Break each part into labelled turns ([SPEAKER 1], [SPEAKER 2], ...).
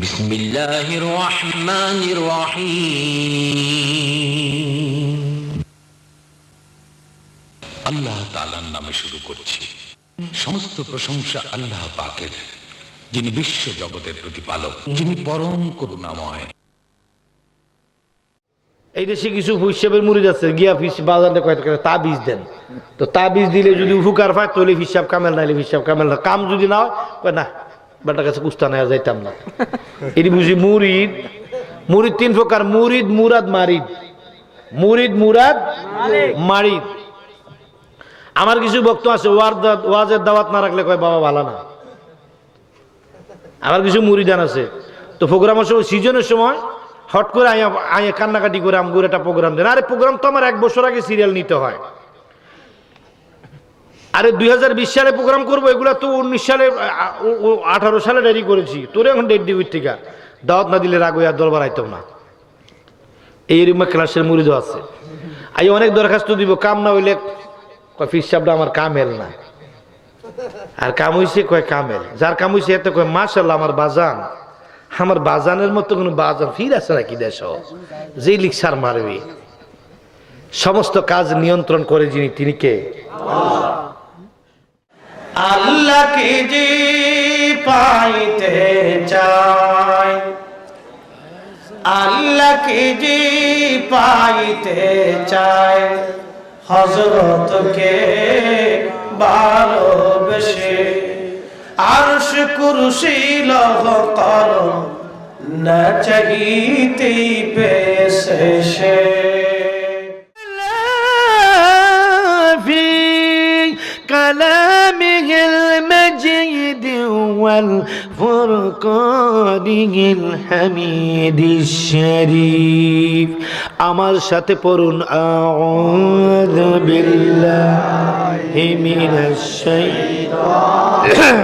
[SPEAKER 1] বিসমিল্লাহির রহমানির রহিম। আল্লাহ তাআলার নামে শুরু করছি। সমস্ত প্রশংসা আল্লাহ পাকের, যিনি বিশ্ব জগতের প্রতিপালক, যিনি পরম করুণাময়।
[SPEAKER 2] এই দেশে কিছু হিসাবের মুরিদ আছে, গিয়া ফিস বাজারে কয়েকটা তাবিজ দেন। তো তাবিজ দিলে যদি উপকার পায় তাহলে হিসাব কামেল, নাইলে হিসাব কামেল না। কাম যদি না হয় কয় না, বেটার কাছে কুস্তা নেওয়া যাইতাম না। এটি বুঝি মুরিদ। মুরিদ তিন প্রকার: মুরিদ, মুরাদ, মারিদ। মুরিদ, মুরাদ, মারিদ। আমার কিছু বক্তব্য আছে, ওয়াজের দাওয়াত না রাখলে কয় বাবা ভালো না। আমার কিছু মুরিদান আছে, তো প্রোগ্রামের সময়, সিজনের সময় হট করে আয়া কান্নাকাটি করে আমগুর একটা প্রোগ্রাম দেন। আরে প্রোগ্রাম তো আমার 1 বছর আগে সিরিয়াল নিতে হয়। আরে 2020 সালে প্রোগ্রাম করবো, এগুলা তো 19 সালে 18 সালে রেডি করেছি। তোরে এখন ডেট দিবি, ঠিক আছে? দাওয়াত না দিলে রাগ হয়ে আর দল বাড়াইতাম না। এইরকম ক্লাসের মুরিদও আছে। আই অনেক দরখাস্ত দিব, কাম না হইলে কয় ফিস সাহেবটা আমার কামেল না। আর কাম হইছে কয় কামেল। যার কাম হইছে এত কয় মাশাআল্লাহ আমার বাজান। আমার বাজানের মতো কোনো বাজান ফির আছে নাকি দেশ যে লিকসার মারবে? সমস্ত কাজ নিয়ন্ত্রণ করে যিনি, তিনি কে? আল্লাহকে যে পাইতে চায়, আল্লাহকে যে পাইতে চায়, হযরতকে ভালোবেসে আরশ কুরসি লৌহ কলম না চাইতেই পেয়েছে সে। ফি কালামিহিল মাজিদ ওয়াল ফুরকানিল হামিদিশ শরীফ। আমার সাথে পড়ুন, আউযু বিল্লাহি মিনাশ শাইতানির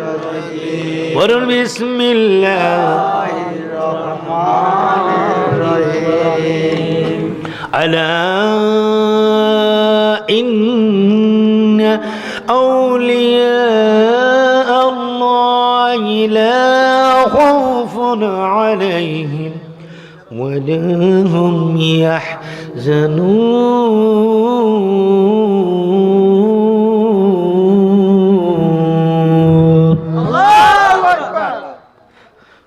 [SPEAKER 2] রাজিম। পড়ুন বিসমিল্লাহির রহমানির রহিম। আলা ইন্না আউলিয়া আল্লাহি লা খাউফুন আলাইহিম ওয়ালা হুম ইয়াহজানুন।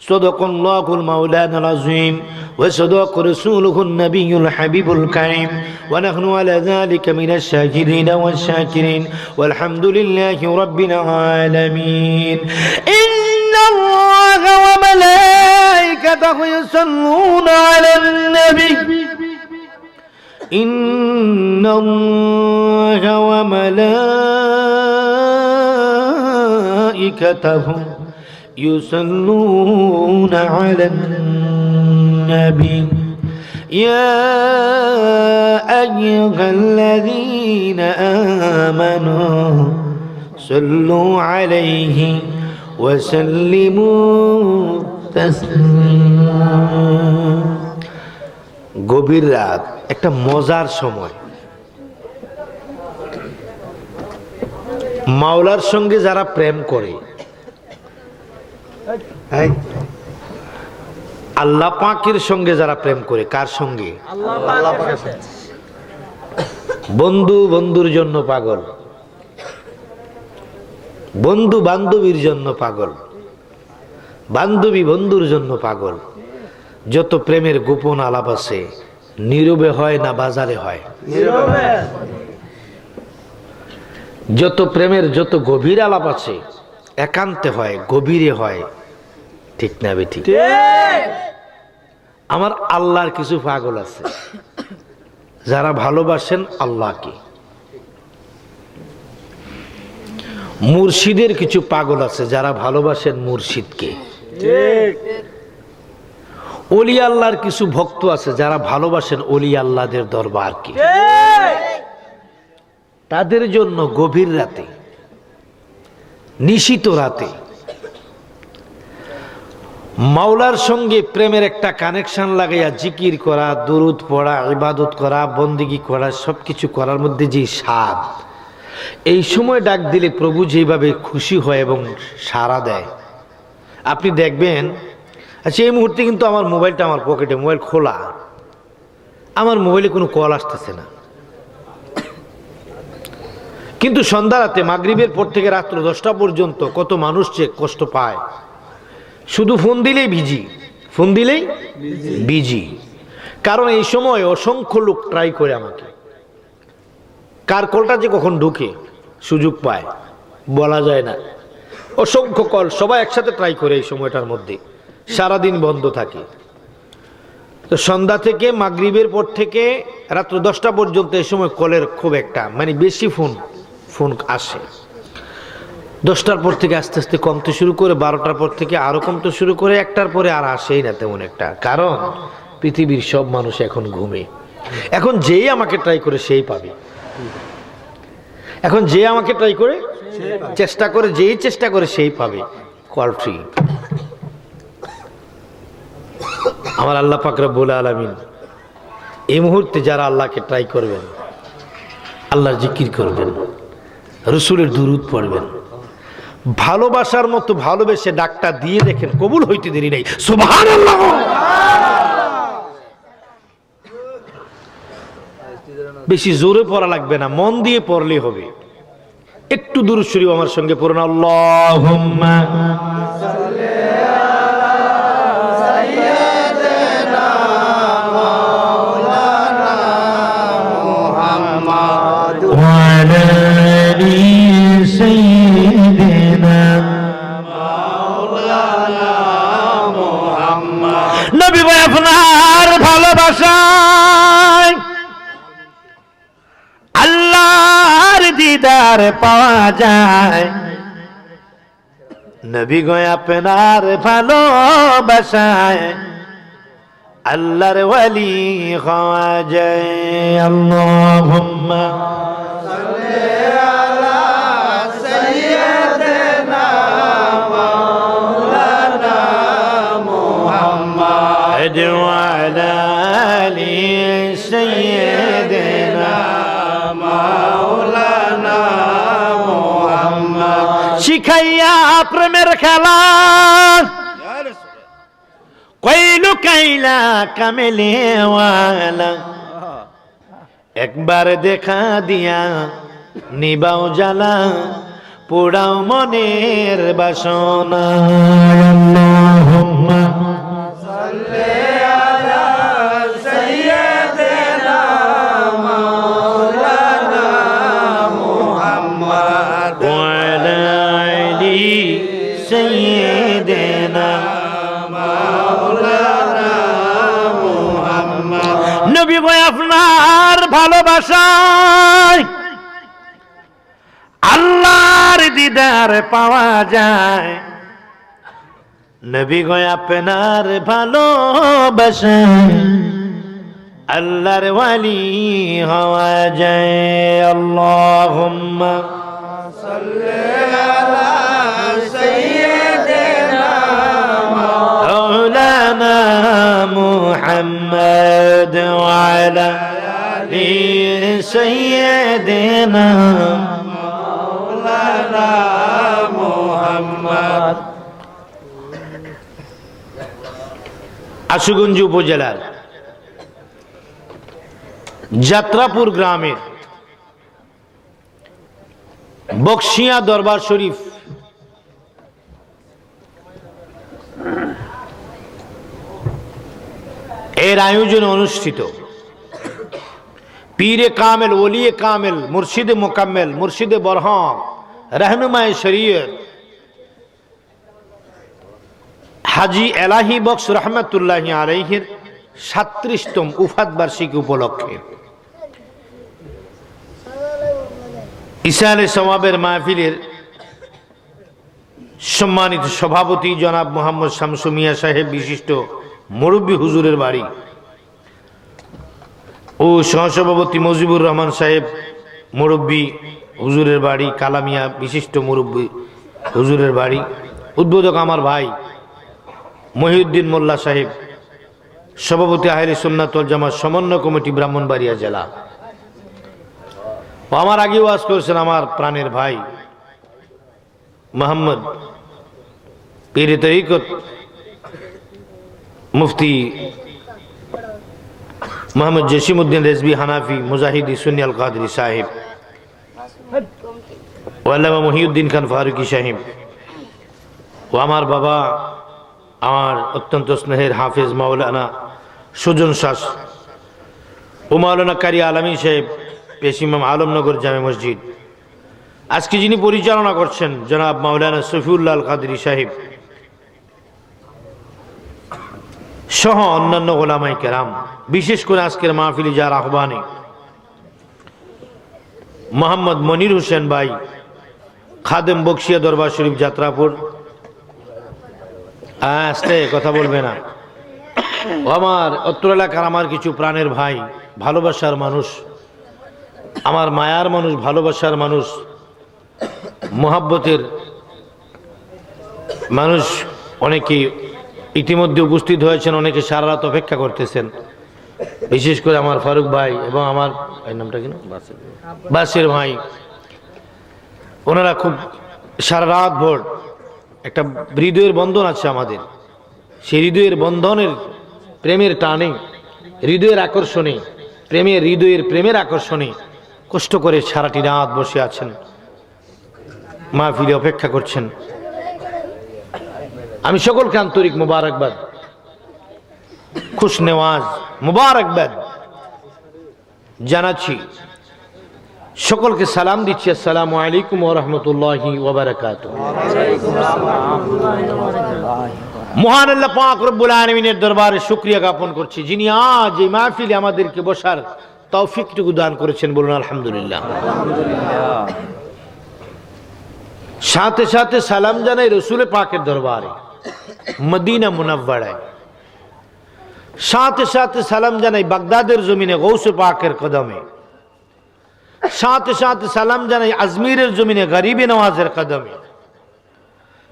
[SPEAKER 2] সাদাকাল্লাহুল মাওলানাল আযীম ওয়া সাদাকা রাসূলুহুন নাবিয়্যুল হাবিবুল কারীম ওয়া নাহনু আলা যালিকা মিনাশ শাকিরিন ওয়াশ শাকিরিন ওয়াল হামদুলিল্লাহি রাব্বিল আলামিন। ইন্নাল্লাহা ওয়া মালাইকাতাহু ইউসাল্লুনা আলান নাবী। ইন্নাল্লাহা ওয়া মালাইকাতাহু يصلون على النبي يا أيها الذين آمنوا صلوا عليه وسلموا تسليما। গভীর রাত, একটা মজার সময়। মাওলার সঙ্গে যারা প্রেম করে, আল্লাহ পাকের সঙ্গে যারা প্রেম করে, কার সঙ্গে? বন্ধু বন্ধুর জন্য পাগল, বন্ধু বান্ধবীর জন্য পাগল, বান্ধবী বন্ধুর জন্য পাগল। যত প্রেমের গোপন আলাপ আছে, নীরবে হয় না বাজারে হয়? যত প্রেমের যত গভীর আলাপ আছে, একান্তে হয়, গভীরে হয়। ঠিক না বেটি? আমার আল্লাহর কিছু পাগল আছে যারা ভালোবাসেন আল্লাহকে। মুর্শিদের কিছু পাগল আছে যারা ভালোবাসেন মুর্শিদকে। ওলি আল্লাহর কিছু ভক্ত আছে যারা ভালোবাসেন ওলি আল্লাহদের দরবারকে। তাদের জন্য গভীর রাতে, নিশিত রাতে মাওলার সঙ্গে প্রেমের একটা কানেকশন লাগাইয়া জিকির করা, দুরুদ পড়া, ইবাদত করা, বন্দেগী করা, সবকিছু করার মধ্যে যে স্বাদ, এই সময় ডাক দিলে প্রভু যেভাবে খুশি হয় এবং সাড়া দেয়, আপনি দেখবেন আচ্ছা এই মুহূর্তে কিন্তু আমার মোবাইলটা আমার পকেটে, মোবাইল খোলা, আমার মোবাইলে কোনো কল আসতেছে না। কিন্তু সন্ধ্যা রাতে মাগরিবের পর থেকে রাত্র 10টা পর্যন্ত কত মানুষ যে কষ্ট পায়, শুধু ফোন দিলেই বিজি, ফোন দিলেই বিজি। কারণ এই সময় অসংখ্য লোক ট্রাই করে আমাকে, কার কলটা যে কখন ঢুকে সুযোগ পায় বলা যায় না। অসংখ্য কল, সবাই একসাথে ট্রাই করে এই সময়টার মধ্যে, সারাদিন বন্ধ থাকে। তো সন্ধ্যা থেকে মাগরিবের পর থেকে রাত্র 10টা পর্যন্ত এই সময় কলের খুব একটা মানে বেশি ফোন আসে। 10টার পর থেকে আস্তে আস্তে কমতে শুরু করে, 12টার পর থেকে আরো কমতে শুরু করে, 1টার পরে আর আসেই না তেমন একটা। কারণ পৃথিবীর সব মানুষ এখন ঘুমে। এখন যেই আমাকে ট্রাই করে সেই পাবে, এখন যে আমাকে ট্রাই করে চেষ্টা করে, যেই চেষ্টা করে সেই পাবে। Call free. আমার আল্লাহ পাক রব্বুল আলামিন এই মুহূর্তে যারা আল্লাহকে ট্রাই করবেন, আল্লাহর জিকির করবেন, রসুলের দুরূদ পড়বেন, ভালোবাসার মতো ভালোবেসে ডাকটা দিয়ে দেখেন, কবুল হইতে দেরি নেই। সুবহানাল্লাহ। বেশি জোরে পড়া লাগবে না, মন দিয়ে পড়লে হবে। একটু দুরূদ শরীফ আমার সঙ্গে পড়ুন। আল্লাহুম্মা সাল্লি আলা সাইয়্যিদিনা মাওলানা মুহাম্মদ ওয়া আলা আলি সাইয়্যিদিনা মাওলানা মুহাম্মদ। নবী ভাই আপনার ভালোবাসায় আল্লাহর দিদার পাওয়া যায়। নবী গো আপনার ভালোবাসায় আল্লাহর ওয়ালি হওয়া যায়। আল্লাহুম্মা সাল্লি আলা সাইয়্যিদিনা মাওলানা মুহাম্মদ ওয়া আলা আলি সাইয়্যিদিনা মাওলানা মুহাম্মদ। শিখাইয়া প্রেমের খেলা কইলু কাইলা কামেলে ওয়ালা, একবার দেখা দিয়া নিবাও জ্বালা, পোড়াও মনের বাসনা। আল্লাহুম্মা সাল্লি আলা সাইয়্যিদিনা মাওলানা মুহাম্মদ ওয়া আলা আলি সাইয়্যিদিনা মাওলানা মুহাম্মদ। নবী গো আপনার ভালোবাসায় আল্লাহর দিদার পাওয়া যায়। নবী গো আপনার ভালোবাসায় আল্লাহর ওয়ালি হওয়া যায়। আল্লাহুম্মা সাল্লি আলা সাইয়্যিদিনা মাওলানা মুহাম্মদ ওয়া আলা আলি সাইয়্যিদিনা মাওলানা মুহাম্মদ। আশুগঞ্জ উপজেলার যাত্রাপুর গ্রামের বক্সিয়া দরবার শরীফ এর আয়োজনে অনুষ্ঠিত পীরে কামেল, ওলিয়ে কামেল, মুর্শিদে মোকাম্মেল, মুর্শিদে বরহম, रहनुमाए शरीयत হাজী এলাহি বক্স রহমতুল্লাহি আলাইহির 37তম উফাত বার্ষিকী উপলক্ষে ইসালে সওয়াবের মাহফিলের সম্মানিত সভাপতি জনাব মোহাম্মদ শামসু মিয়া সাহেব, বিশিষ্ট মুরব্বী হুজুরের বাড়ি, ও সহসভাপতি মুজিবুর রহমান সাহেব মুরব্বী হুজুরের বাড়ি, কালামিয়া বিশিষ্ট মুরব্বী হুজুরের বাড়ি, উদ্বোধক আমার ভাই মহিউদ্দিন মোল্লা সাহেব, সভাপতি আহলে সুন্নাত ওয়াল জামাত সমন্বয় কমিটি ব্রাহ্মণবাড়িয়া জেলা। আমার আগে ওয়াজ করেছেন আমার প্রাণের ভাই মোহাম্মদ পীরে তরিকত মুফতি মোহাম্মদ জসিমউদ্দিন রেজভী হানাফি মুজাহিদি সুন্নি আল কাদরি সাহেব ও আল্লামা মহিউদ্দিন খান ফারুকি সাহেব ও আমার বাবা, আমার অত্যন্ত স্নেহের হাফেজ মাওলানা সুজন শাস ও মাওলানা কারি আলমী সাহেব, পেশ ইমাম আলমনগর জামে মসজিদ, আজকে যিনি পরিচালনা করছেন জনাব মাওলানা শফিউল্লাহ আল কাদরি সাহেব সহ অন্যান্য ওলামায়ে কেরাম, বিশেষ করে আজকের মাহফিলে যার আহ্বানে মোহাম্মদ মনির হোসেন ভাই, খাদেম বকশিয়া দরবার শরীফ যাত্রাপুর, আস্তে কথা বলবে না, ও আমার অত্র এলাকার আমার কিছু প্রাণের ভাই, ভালোবাসার মানুষ, আমার মায়ার মানুষ, ভালোবাসার মানুষ, মোহাব্বতের মানুষ, অনেকে ইতিমধ্যে উপস্থিত হয়েছেন, অনেকে সারা রাত অপেক্ষা করতেছেন, বিশেষ করে আমার ফারুক ভাই এবং আমার নামটা কি, বাসির ভাই, ওনারা খুব সারা রাত ভোর একটা হৃদয়ের বন্ধন আছে আমাদের, সেই হৃদয়ের বন্ধনের প্রেমের টানে, হৃদয়ের আকর্ষণে, প্রেমের আকর্ষণে কষ্ট করে সারাটি রাত বসে আছেন, মাহফিলে অপেক্ষা করছেন। আমি সকলকে আন্তরিক মুবারকবাদ, খুশ নেওয়াজ মুবারকবাদ জানাচ্ছি, সকলকে সালাম দিচ্ছি, আসসালামু আলাইকুম ওয়া রাহমাতুল্লাহি ওয়া বারাকাতুহু। মহান আল্লাহ পাক রব্বুল আলামিনের দরবারে শুকরিয়া জ্ঞাপন করছি, যিনি আজ এই মাহফিলে আমাদেরকে বসার তৌফিকটুকু দান করেছেন, বলুন আলহামদুলিল্লাহ। সাথে সাথে সালাম জানাই রসুল পাকের দরবারে মদিনা মুনাওয়ারায়, সাথে সাথে সালাম জানাই বাগদাদের জমিনে গৌসে পাকের কদমে, সাথে সাথে সালাম জানাই আজমিরের জমিনে গরিবে নওয়াজের কদমে,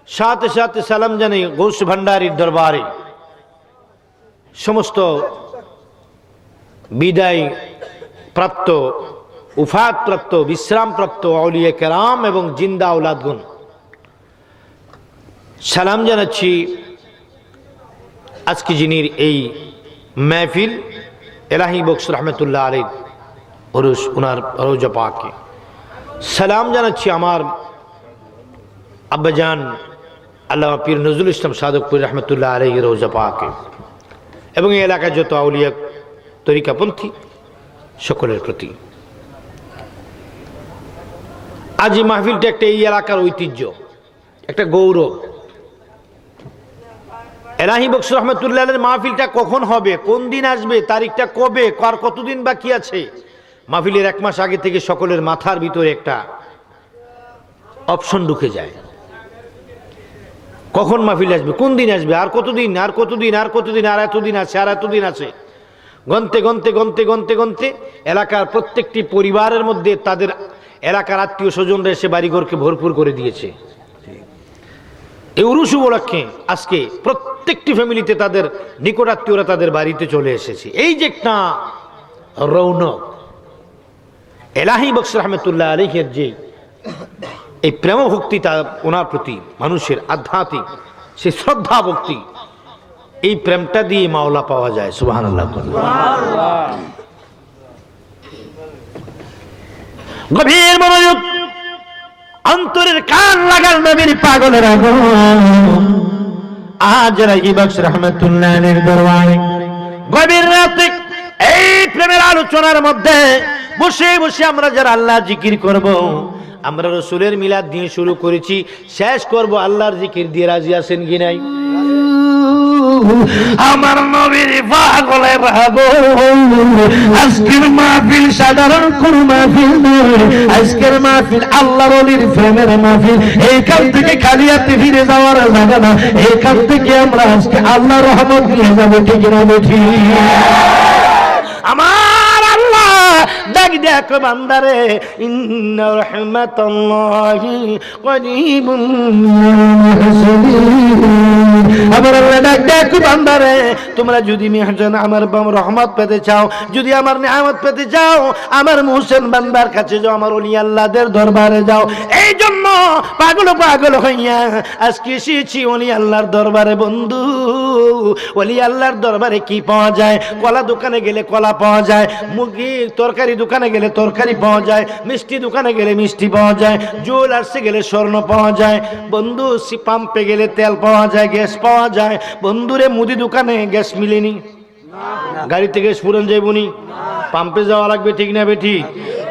[SPEAKER 2] সাথে সাথে সালাম জানাই গৌস ভান্ডারীর দরবারে, সমস্ত বিদায় প্রাপ্ত, উফাত প্রাপ্ত, বিশ্রাম প্রাপ্ত আউলিয়া কেরাম এবং জিন্দা আওলাদগণ সালাম জানাচ্ছি। আজকে যিনির এই মেহফিল এলাহি বক্স রহমতুল্লাহ আলাইহি ওরস, উনার রওজা পাকে সালাম জানাচ্ছি। আমার আব্বাজান আল্লামা পীর নজরুল ইসলাম সাদকপুর রহমতুল্লাহ আলাইহি রওজা পাকে এবং এই এলাকায় যত আউলিয়া তরিকাপন্থী সকলের প্রতি। আজ এই মাহফিলটা একটা এই এলাকার ঐতিহ্য, একটা গৌরব। এলাহি বক্স রহমতুল্লাহ আলাইহির মাহফিলটা কখন হবে, কোন দিন আসবে, তারিখটা কবে, কার কতদিন বাকি আছে, মাহফিলের এক মাস আগে থেকে সকলের মাথার ভিতরে একটা অপশন ঢুকে যায়, কখন মাহফিল আসবে, কোন দিন আসবে, আর কতদিন, আর কতদিন, আর কতদিন, আর এতদিন আছে, আর এতদিন আছে, গন্তে গন্তে গন্তে গন্তে গন্তে এলাকার প্রত্যেকটি পরিবারের মধ্যে তাদের এলাকার আত্মীয় স্বজনরা এসে বাড়িঘরকে ভরপুর করে দিয়েছে। এই উরুস উপলক্ষে আজকে প্রত্যেকটি ফ্যামিলিতে তাদের নিকট আত্মীয়রা তাদের বাড়িতে চলে এসেছে। এই যে একটা রৌনক, এলাহি বক্স রহমতুল্লাহ আলাইহির যে এই প্রেম ভক্তি, তা ওনার প্রতি মানুষের আধ্যাত্মিক সে শ্রদ্ধা ভক্তি, এই প্রেমটা দিয়ে মাওলা পাওয়া যায়। সুবহানাল্লাহ। গভীর মনোযোগ, অন্তরের কান লাগাল নবীর পাগলের আগুন। আজ এলাহি বক্স রহমতুল্লাহ আলাইহির দরবারে গভীর রাতে এই প্রেমের আলোচনার মধ্যে বসে বসে আমরা যারা আল্লাহ জিকির করব, আমরা রসুলের মিলাদ দিয়ে শুরু করেছি, শেষ করব আল্লাহর জিকির দিয়ে। রাজি আছেন কি নাই? আমার নবীর পাগলের আগুন। আজকের মাহফিল সাধারণ কোন মাহফিল নয়, আজকের মাহফিল আল্লাহর ওলির প্রেমের মাহফিল। এইখান থেকে খালি হাতে ফিরে যাওয়ার জায়গা না, এইখান থেকে আমরা আজকে আল্লাহর রহমত নিয়ে যাবো। ঠিক না বেঠিক? আমার আল্লাহ ডাক দেখো বান্দারে, ইন্না রাহমাতাল্লাহি করিবুম মিনাল মুহসিনিন। আমার আল্লাহ ডাক ডাক বান্দারে তোমরা যদি মেহজান আমার রহমত পেতে চাও, যদি আমার নিয়ামত পেতে চাও, আমার মুহসিন বান্দার কাছে যাও, আমার ওলি আল্লাহদের দরবারে যাও। এই জন্য পাগল হইয়া আজকে এসেছি ওলি আল্লাহর দরবারে। বন্ধু, ওলি আল্লাহর দরবারে কি পাওয়া যায়? কলা দোকানে গেলে কলা পাওয়া যায়, মুরগি তরকারি দোকানে গেলে তরকারি পাওয়া যায়, মিষ্টি দোকানে গেলে মিষ্টি পাওয়া যায়, জুয়েলার্সে গেলে স্বর্ণ পাওয়া যায়। বন্ধু, পাম্পে গেলে তেল পাওয়া যায়, গ্যাস পাওয়া যায়। বন্ধুরে মুদি দোকানে গ্যাস মিলেনি, গাড়িতে গ্যাস পুরান যাইবনি, পাম্পে যাওয়া লাগবে, ঠিক না বেঠি?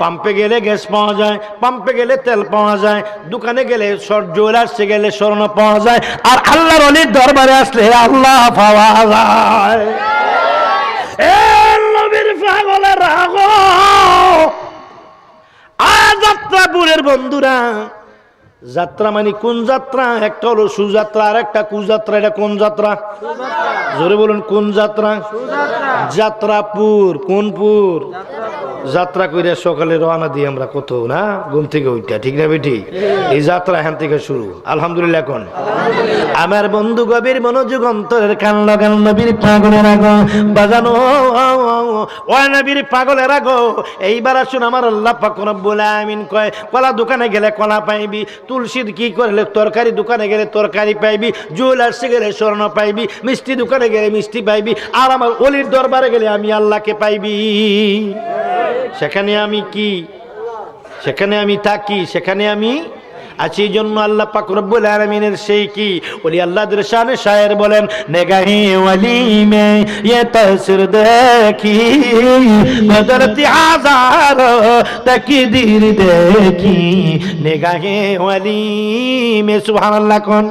[SPEAKER 2] পাম্পে গেলে গ্যাস পাওয়া যায়, পাম্পে গেলে তেল পাওয়া যায়, দোকানে গেলে জুয়েলার্সে গেলে স্বর্ণ পাওয়া যায়। আর আল্লাহর ওলির দরবারে আসলে আল্লাহ পাওয়া যায়। এ নবীর পাগলেরা গো, যাত্রাপুরের বন্ধুরা, যাত্রা মানে কোন যাত্রা? একটা হলো সুযাত্রা আর একটা কুযাত্রা। এটা কোন যাত্রা? জোরে বলুন, কোন যাত্রা? যাত্রাপুর। কোনপুর? যাত্রা কইরা সকালে রওনা দিই আমরা, কত না ঘুম থেকে ওইটা, ঠিক না বেটি? এই যাত্রা এখান থেকে শুরু। আলহামদুলিল্লাহ। এখন আমার বন্ধু গভীর মনোযোগ অন্তরের কান লাগান, নবীর পাগলের আগো বাজানো, ও নবীর পাগলের আগো। এইবার আসুন, আমার আল্লাহ পাক রব্বুল আমিন কয় কলা দোকানে গেলে কলা পাইবি, তুলসীর কি করলে তরকারি দোকানে গেলে তরকারি পাইবি, জুয়েলার্সে গেলে স্বর্ণ পাইবি, মিষ্টি দোকানে গেলে মিষ্টি পাইবি, আর আমার ওলির দরবারে গেলে আমি আল্লাহকে পাইবি। সেখানে আমি কি? সেখানে আমি থাকি, সেখানে আমি আছি। এই জন্য আল্লাহ পাক রব্বুল আলামিনের সেই কি ওলি আল্লাহদের শানে শায়ের বলেন, নেগাহে ওয়ালি মে ইয়ে তাসির দেখি, বদরতি হাজার তাকদীর দেখি, নেগাহে ওয়ালি মে। সুবহানাল্লাহ। কোন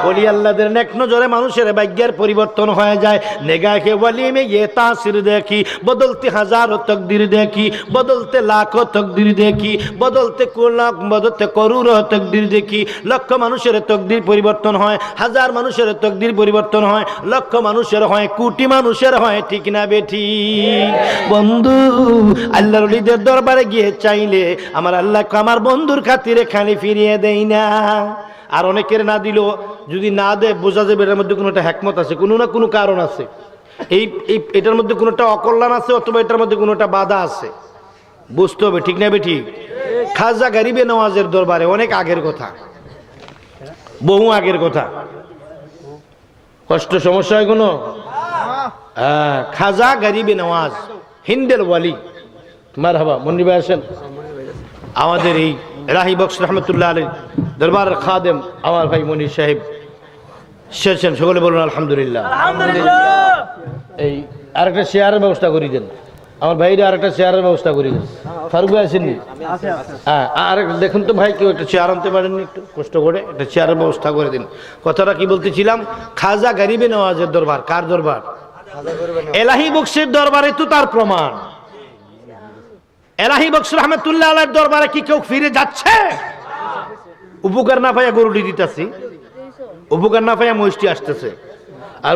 [SPEAKER 2] ওলি আল্লাহদের নেক নজরে মানুষের ভাগ্যের পরিবর্তন হয়ে যায়। নেগাহে ওয়ালি মে ইয়ে তাসির দেখি, বদলতে হাজার তকদির দেখি, বদলতে লাখ তকদির দেখি, বদলতে লাখ, বদলতে করুর তকদির দেখি। লক্ষ মানুষের তকদির পরিবর্তন হয়, হাজার মানুষের তকদির পরিবর্তন হয়, লক্ষ মানুষের হয়, কোটি মানুষের হয়, ঠিক না বেঠি? বন্ধু, আল্লাহর ওলিদের দরবারে গিয়ে চাইলে আমার আল্লাহ আমার বন্ধুর খাতিরে খালি ফিরিয়ে দেই না। আর অনেকের না দিল, যদি না দেয় বোঝা যাবে এটার মধ্যে কোনো একটা হ্যাকমত আছে, কোনো না কোনো কারণ আছে। এটার মধ্যে কোনো একটা অকল্যাণ আছে, অথবা এটার মধ্যে কোনো একটা বাধা আছে, বুঝতে হবে, ঠিক না বেঠি? খাজা গরিবে নওয়াজের দরবারে অনেক আগের কথা, বহু আগের কথা। কষ্ট সমস্যা হয় কোনো? খাজা গরিবে নওয়াজ হিন্দের ওয়ালি। মারহাবা, মন্নি ভাই আসেন। আমাদের এই রাহি বক্স রহমতুল্লাহ আলী দরবারের খাদেম আমার ভাই মনির সাহেব এসেছেন, সকলে বলুন আলহামদুলিল্লাহ। এই আরেকটা শেয়ারের ব্যবস্থা করে দেন, আমার ভাইরা আরেকটা চেয়ারের ব্যবস্থা করে দেন। ফারুক ভাই আসেননি? হ্যাঁ, আর দেখুন তো ভাই, কেউ একটা চেয়ার আনতে পারেননি? একটু কষ্ট করে একটা চেয়ারের ব্যবস্থা করে দিন। কথাটা কি বলতেছিলাম? খাজা গরিবে নওয়াজের দরবার। কার দরবার? এলাহি বক্সের দরবারে তো তার প্রমাণ। এলাহি বক্স রহমতুল্লাহ আলাইহির দরবারে কি কেউ ফিরে যাচ্ছে? উপকার না পাইয়া গরুটি দিতেছি, উপকার না পাইয়া মহিষটি আসতেছে। আর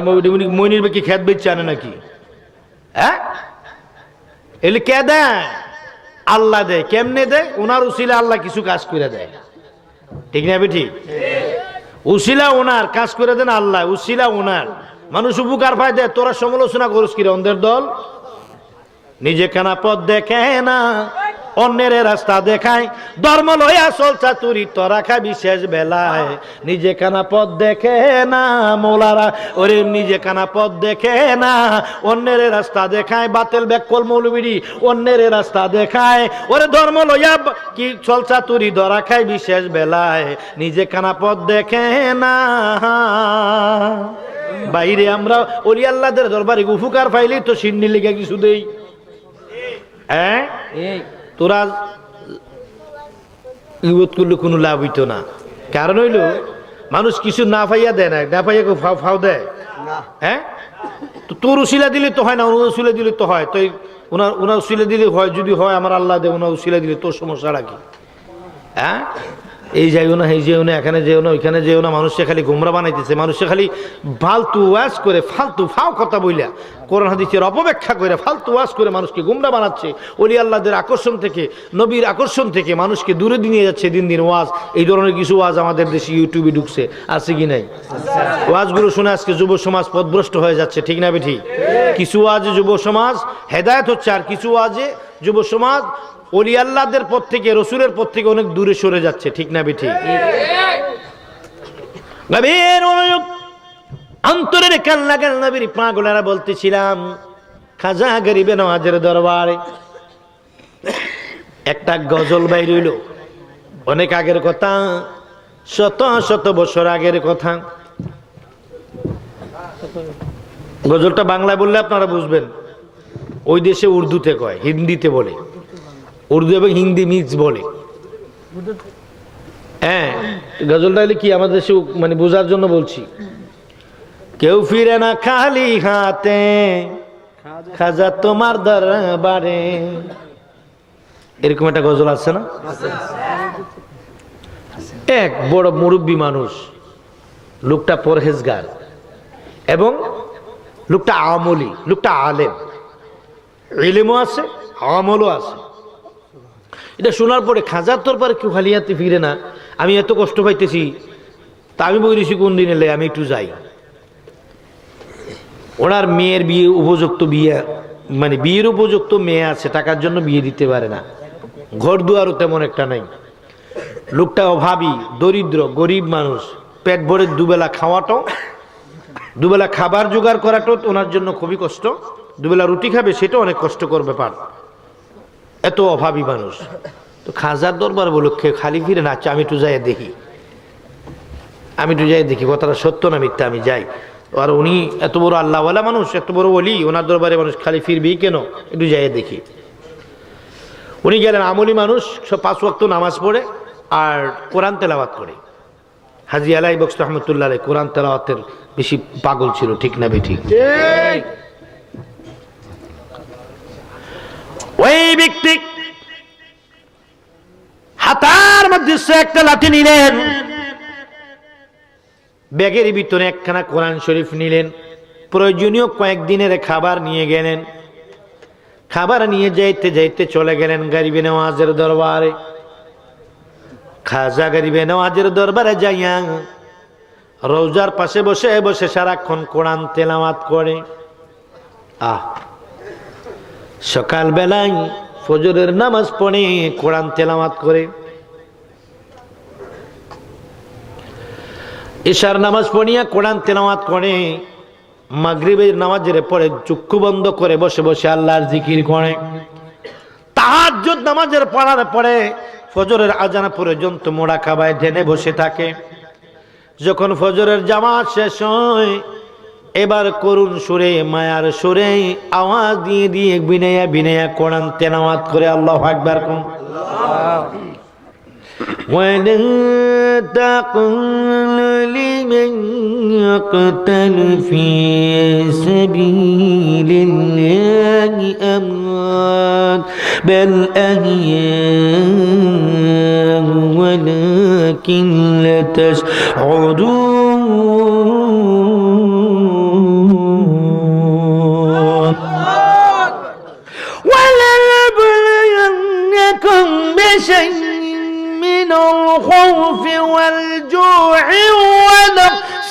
[SPEAKER 2] মইনির কি খেত বেচছে আনে নাকি? হ্যাঁ, এলে কে দেয়? আল্লাহ দেয়। কেমনে দেয়? ওনার উসিলা আল্লাহ কিছু কাজ করে দেয়, ঠিক না বেঠি? উসিলা ওনার, কাজ করে দেন আল্লাহ, উসিলা ওনার। মানুষ উপকার পায় দেয়। তোরা সমালোচনা করিস কি অন্ধের দল? নিজে কেনা পথ দেখে না, অন্যের রাস্তা দেখায়, ধর্ম লইয়া চলছা তুরি তোরা খাবি শেষ বেলায়। নিজে কানা পথ দেখে না মৌলারা, ওরে নিজে কানা পথ দেখে না, অন্যের রাস্তা দেখায়। বাতেল ব্যাকল মৌলবীরি অন্যের রাস্তা দেখায়, ওরে ধর্ম লইয়া কি চলছা তুরি ধরা খাইবি শেষ বেলায়। নিজে কানা পথ দেখে না। বাইরে আমরা ওলি আল্লাহদের দরবারে উপকার পাইলেই তো সিন্নি লিগে কিছু দেই। হ্যাঁ, তোরা ইউত করলে কোনো লাভ হইতো না। কারণ হইল মানুষ কিছু না পাইয়া দেয় না, না পাইয়া ফাও ফাও দেয়। হ্যাঁ, তো তোর উসিলা দিলে তো হয় না, ওনার উসিলা দিলে তো হয়। তো ওনার উসিলা দিলে হয়, যদি হয় আমার আল্লাহ দেয়, ওনার উসিলা দিলে তোর সমস্যাটা কি? হ্যাঁ, এই যাইও না এই যেও না এখানে যেও না ওইখানে যেও না, মানুষকে খালি গোমরা বানাইতেছে, মানুষকে খালি ফালতু ওয়াজ করে ফালতু ফাও কথা বইলা কোরআন হাদিসের অপব্যাখ্যা করে ফালতু ওয়াজ করে মানুষকে গোমরা বানাচ্ছে। ওলি আল্লাহদের আকর্ষণ থেকে, নবীর আকর্ষণ থেকে মানুষকে দূরে নিয়ে যাচ্ছে দিন দিন ওয়াজ। এই ধরনের কিছু ওয়াজ আমাদের দেশে ইউটিউবে ঢুকছে, আছে কি নাই? ওয়াজগুলো শুনে আজকে যুব সমাজ পথভ্রষ্ট হয়ে যাচ্ছে, ঠিক না বেঠি? কিছু ওয়াজে যুব সমাজ হেদায়েত হচ্ছে, আর কিছু ওয়াজে যুব সমাজ ওলি আল্লাহদের পথ থেকে, রসুলের পথ থেকে অনেক দূরে সরে যাচ্ছে, ঠিক না বেঠি? নবীর অনুযোগ অন্তরের কান্না কাল নবীর পাগলেরা বলতেছিলাম, খাজা গরিবে নওয়াজের দরবারে একটা গজল বাইর হইল, অনেক আগের কথা, শত শত বছর আগের কথা। গজলটা বাংলায় বললে আপনারা বুঝবেন, ওই দেশে উর্দুতে কয়, হিন্দিতে বলে, উর্দু এবং হিন্দি মিক্স বলে। হ্যাঁ, গজলটা হলে কি আমাদের দেশে মানে বোঝার জন্য বলছি। কেউ ফিরে না খালি হাতে, খাজা তোমার দরবারে, এরকম একটা গজল আছে না? এক বড় মুরব্বী মানুষ, লোকটা পরহেজগার এবং লোকটা আমলি, লোকটা আলেম, ইলমও আছে আমলও আছে। এটা শোনার পরে খাজার দরবারে কেউ খালি হাতে ফিরে না, আমি এত কষ্ট পাইতেছি, তা আমি বলেছি কোন দিন এলে আমি একটু যাই। ওনার মেয়ের বিয়ে উপযুক্ত বিয়ে, মানে বিয়ের উপযুক্ত মেয়ে আছে, টাকার জন্য বিয়ে দিতে পারে না, ঘর দুয়ারও তেমন একটা নাই, লোকটা অভাবী, দরিদ্র, গরিব মানুষ, পেট ভরে দুবেলা খাওয়াটাও, দুবেলা খাবার জোগাড় করাটাও ওনার জন্য খুবই কষ্ট, দুবেলা রুটি খাবে সেটাও অনেক কষ্টকর ব্যাপার, এত অভাবী মানুষ। তো খাজার দরবার বলো খালি ফিরে না, আমি একটু যাই দেখি, আমি একটু যাই দেখি কথাটা সত্য না মিথ্যা, আমি যাই। আর উনি এত বড় আল্লাহওয়ালা মানুষ, এত বড় ওলি, ওনার দরবারে মানুষ খালি ফিরবেই কেন, একটু যাই দেখি। উনি গেলেন, আমলি মানুষ, সব 5 ওয়াক্ত নামাজ পড়ে আর কোরআন তেলাওয়াত করে। হাজী আলাই বক্স রহমতুল্লাহ আলাইহি কোরআন তেলাওয়াতের বেশি পাগল ছিল, ঠিক না বেঠিক? ওই ব্যক্তি হাতার মধ্যে একটা লাঠি নিলেন, ব্যাগের ভিতরে একখানা কোরআন শরীফ নিলেন, প্রয়োজনীয় কয়েকদিনের খাবার নিয়ে গেলেন। খাবার নিয়ে যাইতে যাইতে চলে গেলেন গরিবে নওয়াজের দরবারে। খাজা গরিবে নওয়াজের দরবারে যাইয়া রওজার পাশে বসে বসে সারাক্ষণ কোরআন তেলাওয়াত করে। সকাল বেলায় ফজরের নামাজ পড়ে কোরআন তেলাওয়াত করে, ইশার নামাজ পড়িয়া কোরআন তেলাওয়াত করে, মাগরিবের নামাজের পরে চক্ষু বন্ধ করে বসে বসে আল্লাহর জিকির করে, তাহাজ্জুদ নামাজের পড়ার পরে ফজরের আজান পর্যন্ত মোরাকাবায় ধ্যানে বসে থাকে। যখন ফজরের জামাত শেষ হয়, এবার করুণ সুরে, মায়ার সুরে আওয়াজ দিয়ে দিয়ে বিনয়া বিনয়া কোরআন তেলাওয়াত করে। আল্লাহু আকবার। ولا تقل لمن يقتل في سبيل الله أموات بل أحياء ولكن لا تشعرون ولنبلونكم بشيء من الخوف والجوع ونقص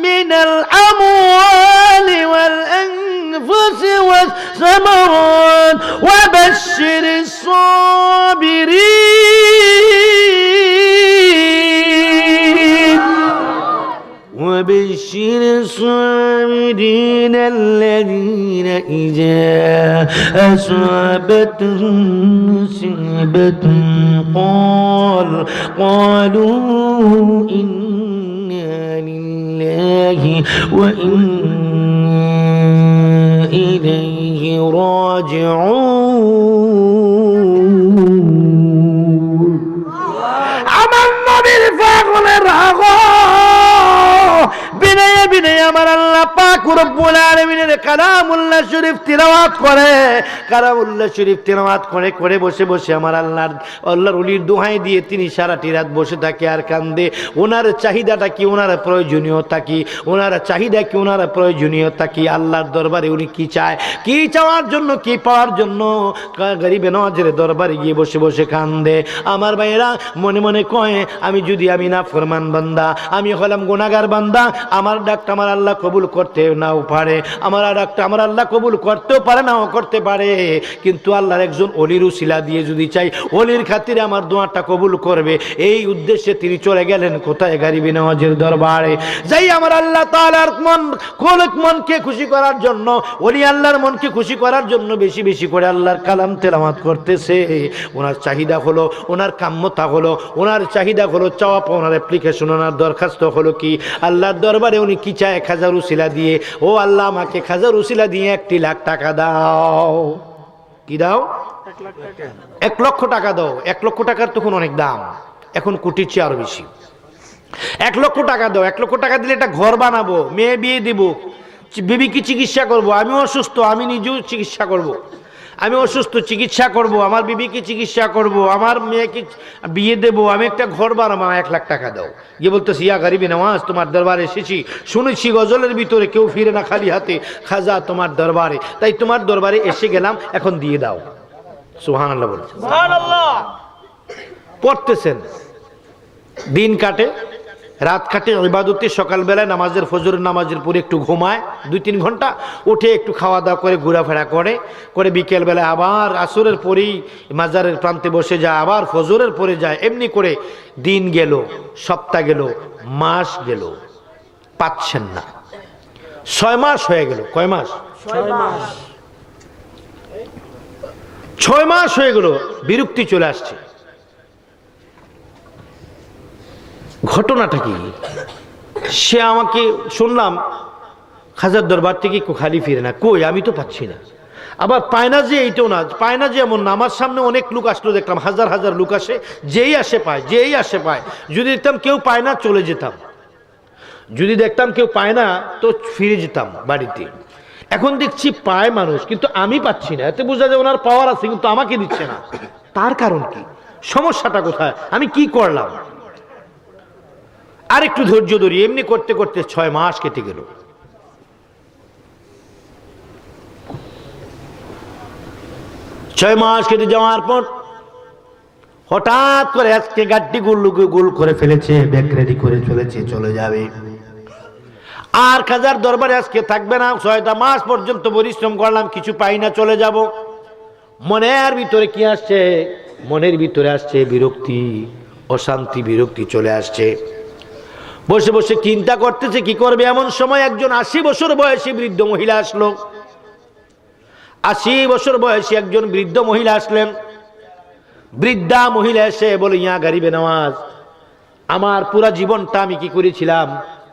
[SPEAKER 2] من الأموال والأنفس والثمرات وبشر الصابرين وبشر الصابرين الذين إذا أصابتهم مصيبة قالوا إنا لله وإنا إليه راجعون আমার নবীর পাগলের রাগ বিনয়া বিনয়া আমার আল্লাহ পাক রব্বুল আলামিনের কালামুল্লাহ শরীফ তিলাওয়াত করে, কালামুল্লাহ শরীফ তিলাওয়াত করে করে বসে বসে আমার আল্লাহর ওলির দোহাই দিয়ে তিনি সারাটি রাত বসে থাকে আর কান্দে। ওনার চাহিদাটা কি, ওনার প্রয়োজনীয়তা কি, ওনার চাহিদা কি, ওনার প্রয়োজনীয়তা কি, আল্লাহর দরবারে উনি কি চায়, কি চাওয়ার জন্য, কি পাওয়ার জন্য গরিবে নওয়াজের দরবারে গিয়ে বসে বসে কান্দে। আমার ভাইয়েরা মনে মনে কয় আমি না ফরমান বান্দা, আমি হলাম গুনাহগার বান্দা, আমার ডাকটা আমার আল্লাহ কবুল করতে নাও পারে, আমার ডাকটা আমার আল্লাহ কবুল করতেও পারে নাও করতে পারে, কিন্তু আল্লাহর একজন ওলির উসিলা দিয়ে যদি চাই ওলির খাতিরে আমার দোয়াটা কবুল করবে, এই উদ্দেশ্যে তিনি চলে গেলেন কোথায়? গরিবে নওয়াজের দরবারে যাই আমার আল্লাহ তাআলার মনকে খুশি করার জন্য, ওলি আল্লাহর মনকে খুশি করার জন্য বেশি বেশি করে আল্লাহর কালাম তেলাওয়াত করতেছে। ওনার চাহিদা হলো, ওনার কাম্যতা হলো, ওনার চাহিদা হলো, চাওয়া পাওনার অ্যাপ্লিকেশন, ওনার দরখাস্ত হলো কি আল্লাহর দরবারে উনি কি চায়? খাজার উসিলা দিয়ে, ও আল্লাহ আমাকে খাজার উসিলা দিয়ে 1 লাখ টাকা দাও। কি দাও? 1 লক্ষ টাকা দাও। 1 লক্ষ টাকার তখন অনেক দাম, এখন কোটির চেয়ে আরো বেশি। 1 লক্ষ টাকা দাও। 1 লক্ষ টাকা দিলে একটা ঘর বানাবো, মেয়ে বিয়ে দিব, বিবিকে চিকিৎসা করব, আমি অসুস্থ আমি নিজেও চিকিৎসা করব, আমি অসুস্থ চিকিৎসা করব, আমার বিবিকে চিকিৎসা করব, আমার মেয়েকে বিয়ে দেব, আমি একটা ঘর বানাবো, 1 লাখ টাকা দাও। গিয়ে বলতেছি ইয়া গরিবে নওয়াজ তোমার দরবারে এসেছি, শুনেছি গজলের ভিতরে কেউ ফিরে না খালি হাতে, খাজা তোমার দরবারে, তাই তোমার দরবারে এসে গেলাম, এখন দিয়ে দাও। সুবহানাল্লাহ বলছেন, সুবহানাল্লাহ পড়তেছেন। দিন কাটে, রাত কাটে ইবাদতে, সকালবেলায় নামাজের ফজরের নামাজের পরে একটু ঘুমায় 2-3 ঘন্টা, উঠে একটু খাওয়া দাওয়া করে ঘোরাফেরা করে বিকেলবেলায় আবার আসরের পরেই মাজারের প্রান্তে বসে যায়, আবার ফজরের পরে যায়। এমনি করে দিন গেল, সপ্তাহ গেল, মাস গেল, পাচ্ছেন না। 6 মাস হয়ে গেল। কয় মাস? 6 মাস। 6 মাস হয়ে গেল, বিরক্তি চলে আসছে। ঘটনাটা কি? সে আমাকে শুনলাম খাজার দরবার থেকে খালি ফিরে না, কই আমি তো পাচ্ছি না। আবার পায় না যে এইটাও না, পায় না যে এমন না। আমার সামনে অনেক লোক আসলো, দেখলাম হাজার হাজার লোক আসে, যেই আসে পায়, যেই আসে পায়। যদি দেখতাম কেউ পায় না চলে যেতাম, যদি দেখতাম কেউ পায় না তো ফিরে যেতাম বাড়িতে। এখন দেখছি পায় মানুষ, কিন্তু আমি পাচ্ছি না। এতে বোঝা যায় ওনার পাওয়ার আছে, কিন্তু আমাকে দিচ্ছে না। তার কারণ কি? সমস্যাটা কোথায়? আমি কি করলাম? আর একটু ধৈর্য ধরি। এমনি করতে করতে 6 মাস কেটে গেল। 6 মাস কেটে যাওয়ার পর হঠাৎ করে আজকে গাড়িটি গোল করে ফেলেছে, ব্যাগ রেডি করে চলেছে, চলে যাবে। আর খাজার দরবারে আজকে থাকবে না। 6টা মাস পর্যন্ত পরিশ্রম করলাম, কিছু পাই না, চলে যাব। মনের ভিতরে কি আসছে? মনের ভিতরে আসছে বিরক্তি, অশান্তি, বিরক্তি চলে আসছে। বসে বসে চিন্তা করতেছে কি করবে। এমন সময় একজন 80 বছর বয়সী বৃদ্ধ মহিলা আসলো। 80 বছর বয়সী একজন বৃদ্ধ মহিলা আসলেন। বৃদ্ধা মহিলা এসে বলে, ইয়া গরিবে নওয়াজ, আমার পুরা জীবনটা আমি কি করেছিলাম?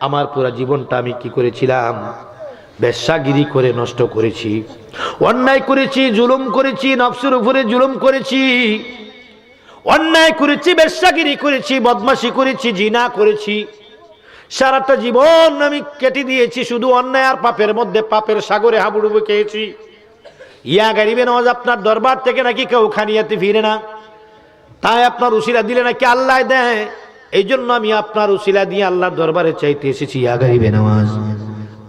[SPEAKER 2] আমার পুরা জীবনটা আমি কি করেছিলাম? বেশ্যাগিরি করে নষ্ট করেছি, অন্যায় করেছি, জুলুম করেছি, নফসের উপরে জুলুম করেছি, অন্যায় করেছি, বেশ্যাগিরি করেছি, বদমাশি করেছি, জিনা করেছি। সারাটা জীবন আমি কেটে দিয়েছি শুধু অন্যায় আর পাপের মধ্যে, পাপের সাগরে হাবুডুবু খেয়েছি। ইয়া গরিবে নওয়াজ, আপনার দরবার থেকে নাকি কেউ খানিয়াতে ফিরে না, তাই আপনার উসিলা দিলে নাকি আল্লাহ দেয়। এই জন্য আমি আপনার উসিলা দিয়ে আল্লাহর দরবারে চাইতে এসেছি। ইয়া গরিবে নওয়াজ,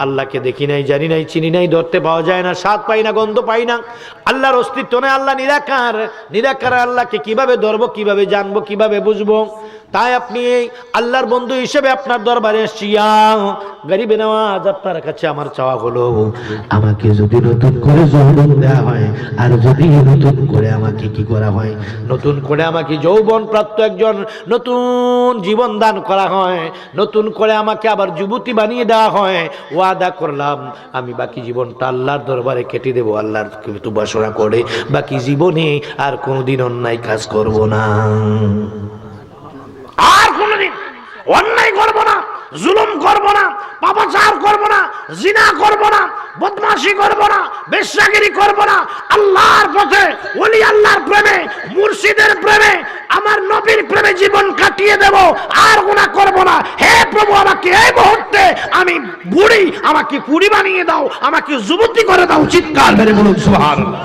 [SPEAKER 2] আল্লাহকে দেখি নাই, জানি নাই, চিনি নাই, ধরতে পাওয়া যায় না, স্বাদ পাই না, গন্ধ পাই না, আল্লাহর অস্তিত্ব নেই, আল্লাহ নিরাকার। নিরাকার আল্লাহকে কিভাবে ধরবো, কিভাবে জানবো, কিভাবে বুঝবো? তাই আপনি আল্লাহর বন্ধু হিসেবে আপনার দরবারে এসেছি। গরিবে নওয়াজ, আপনার কাছে আমার চাওয়া হলো, আমাকে যদি নতুন করে যৌবন দেওয়া হয়, আর যদি নতুন করে আমাকে কি করা হয়, নতুন করে আমাকে যৌবন প্রাপ্ত একজন নতুন জীবন দান করা হয়, নতুন করে আমাকে আবার যুবতী বানিয়ে দেওয়া হয়, ওয়াদা করলাম আমি বাকি জীবনটা আল্লাহর দরবারে কেটে দেবো, আল্লাহর উপাসনা করে বাকি জীবনে আর কোনোদিন অন্যায় কাজ করব না, আর কোনোদিন অন্যায় করব না, জুলুম করব না, পাপাচার করব না, জিনা করব না, বদমাশি করব না, বেশ্যাগিরি করব না। আল্লাহর পথে, ওলি আল্লাহর প্রেমে, মুর্শিদের প্রেমে, আমার নবীর প্রেমে জীবন কাটিয়ে দেব, আর গুনাহ করব না। হে প্রভু, আমাকে এই মুহূর্তে আমি বুড়ি আমাকে পুরি বানিয়ে দাও, আমাকে যুবতী করে দাও। চিৎকার মেরে বলুন সুবহানাল্লাহ।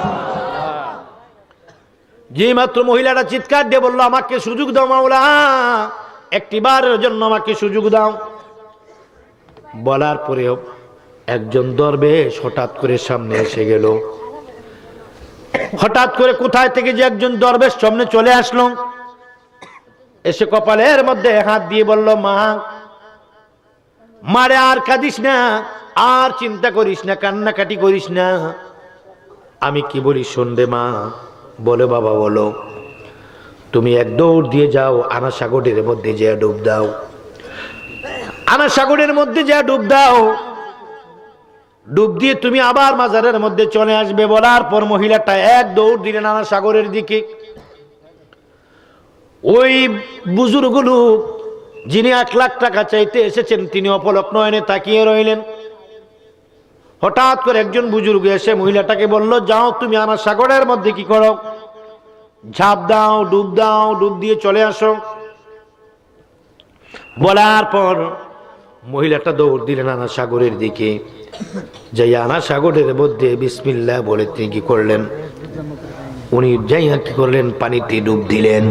[SPEAKER 2] যে মাত্র মহিলাটা চিৎকার দিয়ে বলল, আমাকে সুযোগ দাও মাওলা, একটিবারের জন্য আমাকে সুযোগ দাও। বলার পরেও একজন দরবেশ হঠাৎ করে সামনে এসে গেল। হঠাৎ করে কোথায় থেকে যে একজন দরবেশ সামনে চলে আসলো, এসে কপালের মধ্যে হাত দিয়ে বলল, মা, মারে আর কাঁদিস না, আর চিন্তা করিস না, কান্নাকাটি করিস না। আমি কি বলি শোন রে মা। বলো বাবা বলো। তুমি এক দৌড় দিয়ে যাও, আনা সাগরের মধ্যে যে ডুব দাও। আনা সাগরের মধ্যে যে ডুব দাও, ডুব দিয়ে তুমি আবার মাজারের মধ্যে চলে আসবে। বলার পর মহিলাটা এক দৌড় দিলেন আনা সাগরের দিকে। ওই বুজুর্গ লোক যিনি 1 লাখ টাকা চাইতে এসেছেন, তিনি অপলক নয়নে তাকিয়ে রইলেন। হঠাৎ করে একজন বুজুর্গ এসে মহিলাটাকে বলল, যাও তুমি আনা সাগরের মধ্যে কি করো, ঝাঁপ দাও, ডুব দিয়ে চলে আসো। বলার পর মহিলাটা দৌড় দিলেন আনা সাগরের দিকে। যাই আনা সাগরের মধ্যে বিসমিল্লাহ বলে তিনি কি করলেন, উনি যাইয়া কি করলেন, পানিতে ডুব দিলেন।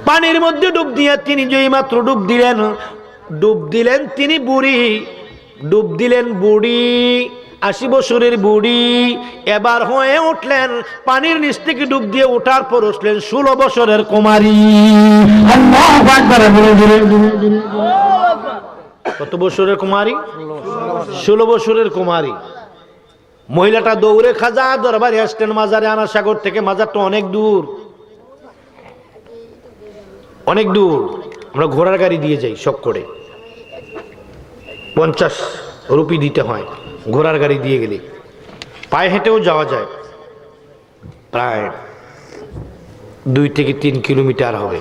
[SPEAKER 2] পানির মধ্যে ডুব দিয়ে তিনি যেই মাত্র ডুব দিলেন তিনি বুড়ি, ডুব দিলেন বুড়ি, 80 বছরের বুড়ি। এবার হয়ে উঠলেন, পানির নিচ থেকে ডুব দিয়ে ওঠার পর উঠলেন 16 বছরের কুমারী। আল্লাহু আকবার। কত বছরের কুমারী? 16 বছরের কুমারী। মহিলাটা দৌড়ে খাজা দরবারে আসলেন মাজারে আনা সাগর থেকে। মাজারটা অনেক দূর, অনেক দূর। আমরা ঘোড়ার গাড়ি দিয়ে যাই শখ করে, 50 রুপি দিতে হয় ঘোড়ার গাড়ি দিয়ে গেলে। পায়ে হেঁটেও যাওয়া যায়, প্রায় 2 থেকে 3 কিলোমিটার হবে,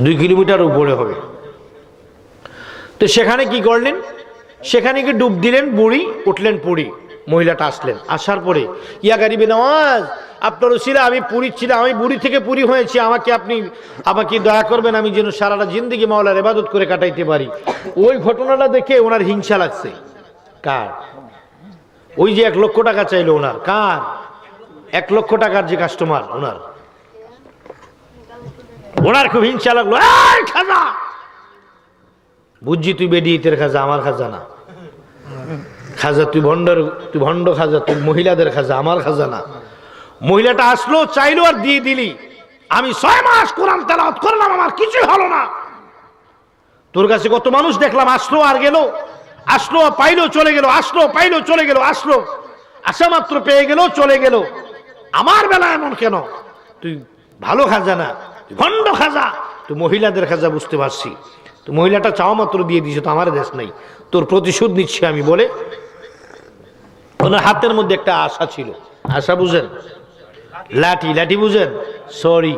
[SPEAKER 2] 2 কিলোমিটার উপরে হবে। তো সেখানে কি করলেন, সেখানে কি ডুব দিলেন বুড়ি, উঠলেন পুরী। মহিলাটা আসলেন, আসার পরে ইয়া গারিবে নওয়াজ, আপনার উসিলা আমি পুরী ছিলাম, আমি বুড়ি থেকে পুরী হয়েছি, আমাকে দয়া করবেন, আমি যেন সারাটা জিন্দেগি মাওলার ইবাদত করে কাটাইতে পারি। ওই ঘটনাটা দেখে ওনার হিংসা লাগছে। কার? ওই যে 1 লক্ষ টাকা চাইলো ওনার। কার? 1 লক্ষ টাকার যে কাস্টমার, ওনার খুব হিংসা লাগলো। এই খাজা, বুঝছি তুই বেডিয়েতের খাজা, আমার খাজা না। খাজা তুই ভণ্ড খাজা, তুই মহিলাদের খাজা, আমার খাজা না। মহিলাটা আসলো, চাইলো আর দিয়ে দিলি। আমি 6 মাস কোরআন তেলাওয়াত করলাম, আমার কিছুই হলো না। তোর কাছে কত মানুষ দেখলাম, আসলো আর গেল, আসলো পাইলো চলে গেল, আসলো পাইলো চলে গেল, আসলো আসা মাত্র পেয়ে গেল চলে গেল। আমার বেলা এমন কেন? তুই ভালো খাজা না, তুই ভণ্ড খাজা, তুই মহিলাদের খাজা, বুঝতে পারছি। তো মহিলাটা চাওয়া মাত্র দিয়ে দিছে, তো আমার দেশ নাই, তোর প্রতিশোধ নিচ্ছি আমি বলে। ওনার হাতের মধ্যে একটা আশা ছিল। আশা বুঝেন? লাঠি বুঝেন? সরি,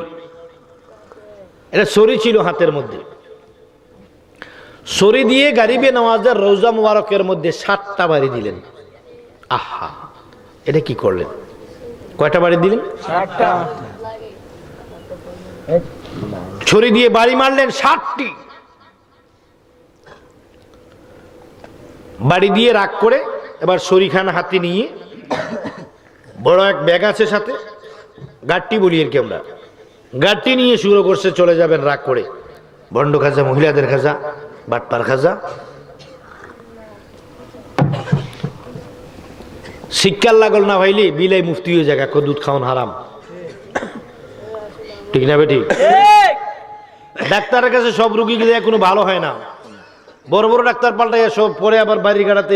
[SPEAKER 2] এটা সরি ছিল হাতের মধ্যে। সরি দিয়ে গারিবে নওয়াজের রওজা মুবারকের মধ্যে 7টা বাড়ি দিলেন। আহা, এটা কি করলেন? কয়টা বাড়ি দিলেন? 7টা। ছুরি দিয়ে বাড়ি মারলেন 7টি। বাড়ি দিয়ে রাগ করে এবার শরীখানা হাতে নিয়ে, বড় এক ব্যাগ আছে সাথে, গাড়টি বলি আর কি আমরা, গাড়টি নিয়ে শুরু করছে চলে যাবেন রাগ করে। ভণ্ড খাজা, মহিলাদের খাজা, বাটপার খাজা। শিক্ষার লাগল না ভাইলি, বিলাই মুফতি হয়ে জায়গা, দুধ খাওয়ান হারাম, ঠিক না বেটি? ডাক্তারের কাছে সব রুগী গেলে কোনো ভালো হয় না। বড় বড় ডাক্তার পাল্টাইয়া সব পরে আবার বাড়ির গাড়াতে,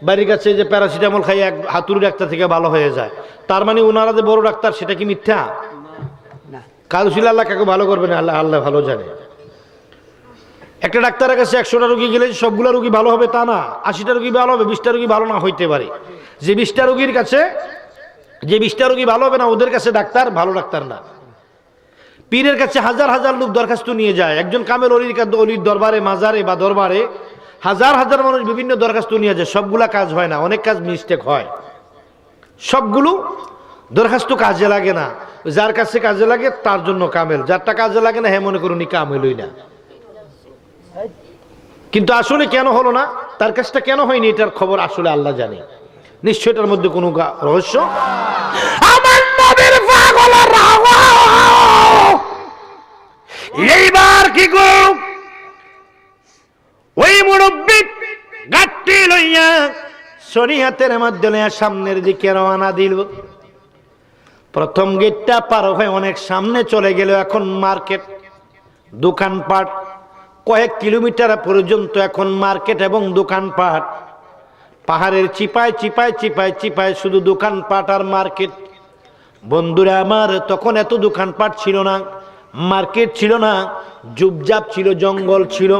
[SPEAKER 2] বাড়ির কাছে যে প্যারাসিটামল খাই এক হাতুড়ি ডাক্তার থেকে ভালো হয়ে যায়। তার মানে ওনারা যে বড় ডাক্তার, সেটা কি মিথ্যা? কারুশিল আল্লাহ কাকে ভালো করবেন, আল্লাহ ভালো জানে। একটা ডাক্তারের কাছে 100টা রুগী গেলে সবগুলা রুগী ভালো হবে তা না। 80টা রুগী ভালো হবে, 20টা রুগী ভালো না হইতে পারে। যে 20টা রুগীর কাছে, যে 20টা রুগী ভালো হবে না, ওদের কাছে ডাক্তার ভালো ডাক্তার না। পীরের কাছে হাজার হাজার লোক দরখাস্ত নিয়ে যায়। একজন কামেল অলির দরবারে, মাজারে বা দরবারে হাজার হাজার মানুষ বিভিন্ন দরখাস্ত নিয়ে যায়। সবগুলা কাজ হয় না, অনেক কাজ মিস্টেক হয়। সবগুলো দরখাস্ত কাজে লাগে না। যার কাছে কাজে লাগে তার জন্য কামেল, যারটা কাজে লাগে না হ্যাঁ মনে করুন কামেলই না। কিন্তু আসলে কেন হলো না? তার কাজটা কেন হয়নি এটার খবর আসলে আল্লাহ জানে। নিশ্চয় এটার মধ্যে কোনো রহস্য। আমার নবীর পাগলের এইবার কি গো, ওই মুরব্বী গাড়ি লইয়া শরীয়তের মধ্যে লইয়া সামনের দিকে রওনা দিল। প্রথম গেটটা পার হয়ে অনেক সামনে চলে গেল। এখন মার্কেট, দোকানপাট, কয়েক কিলোমিটার পর্যন্ত এখন মার্কেট এবং দোকানপাট। পাহাড়ের চিপায় চিপায় চিপায় চিপায় শুধু দোকানপাট আর মার্কেট। বন্ধুরা আমার, তখন এত দোকানপাট ছিল না, মার্কেট ছিল না, জুপজাপ ছিল, জঙ্গল ছিল।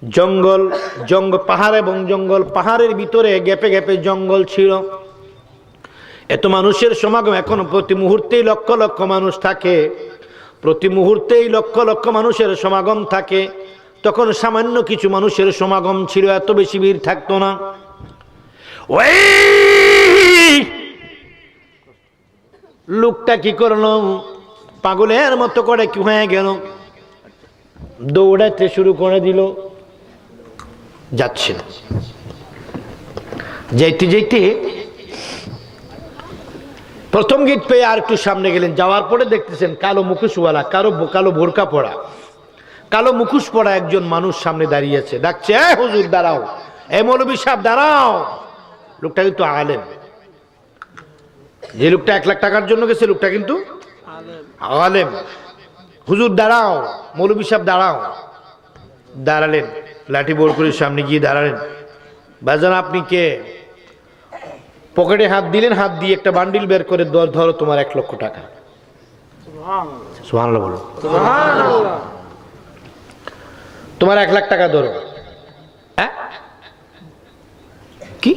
[SPEAKER 2] জঙ্গল জঙ্গল পাহাড় এবং জঙ্গল, পাহাড়ের ভিতরে গ্যাপে গ্যাপে জঙ্গল ছিল। এত মানুষের সমাগম, এখন প্রতি মুহূর্তেই লক্ষ লক্ষ মানুষ থাকে, প্রতি মুহূর্তেই লক্ষ লক্ষ মানুষের সমাগম থাকে। তখন সামান্য কিছু মানুষের সমাগম ছিল, এত বেশি ভিড় থাকতো না। ওই লোকটা কি করলো, পাগলের মতো করে কি হয়ে গেল, দৌড়াতে শুরু করে দিল। যাচ্ছে, যাইতে যাইতে প্রথম গেট পেয়ে আর একটু সামনে গেলেন। যাওয়ার পরে দেখতেছেন কালো মুখোশওয়ালা, কালো বোরকা পড়া, কালো মুখোশ পড়া একজন মানুষ সামনে দাঁড়িয়ে আছে। ডাকছে, এ হুজুর দাঁড়াও, এ মৌলভী সাহেব দাঁড়াও। লোকটা কিন্তু আলেম। যে লোকটা 1 লাখ টাকার জন্য গেছে, লোকটা কিন্তু আলেম। হুজুর দাঁড়াও, মৌলভী সাহেব দাঁড়াও। দাঁড়ালেন, লাঠি বোর করে সামনে গিয়ে দাঁড়ালেন। বাজান আপনি কে? পকেটে হাত দিলেন, হাত দিয়ে একটা বান্ডিল বের করে, ধরো তোমার 1 লক্ষ টাকা। সুবহানাল্লাহ বলো। তোমার 1 লাখ টাকা ধরো। হ্যাঁ কি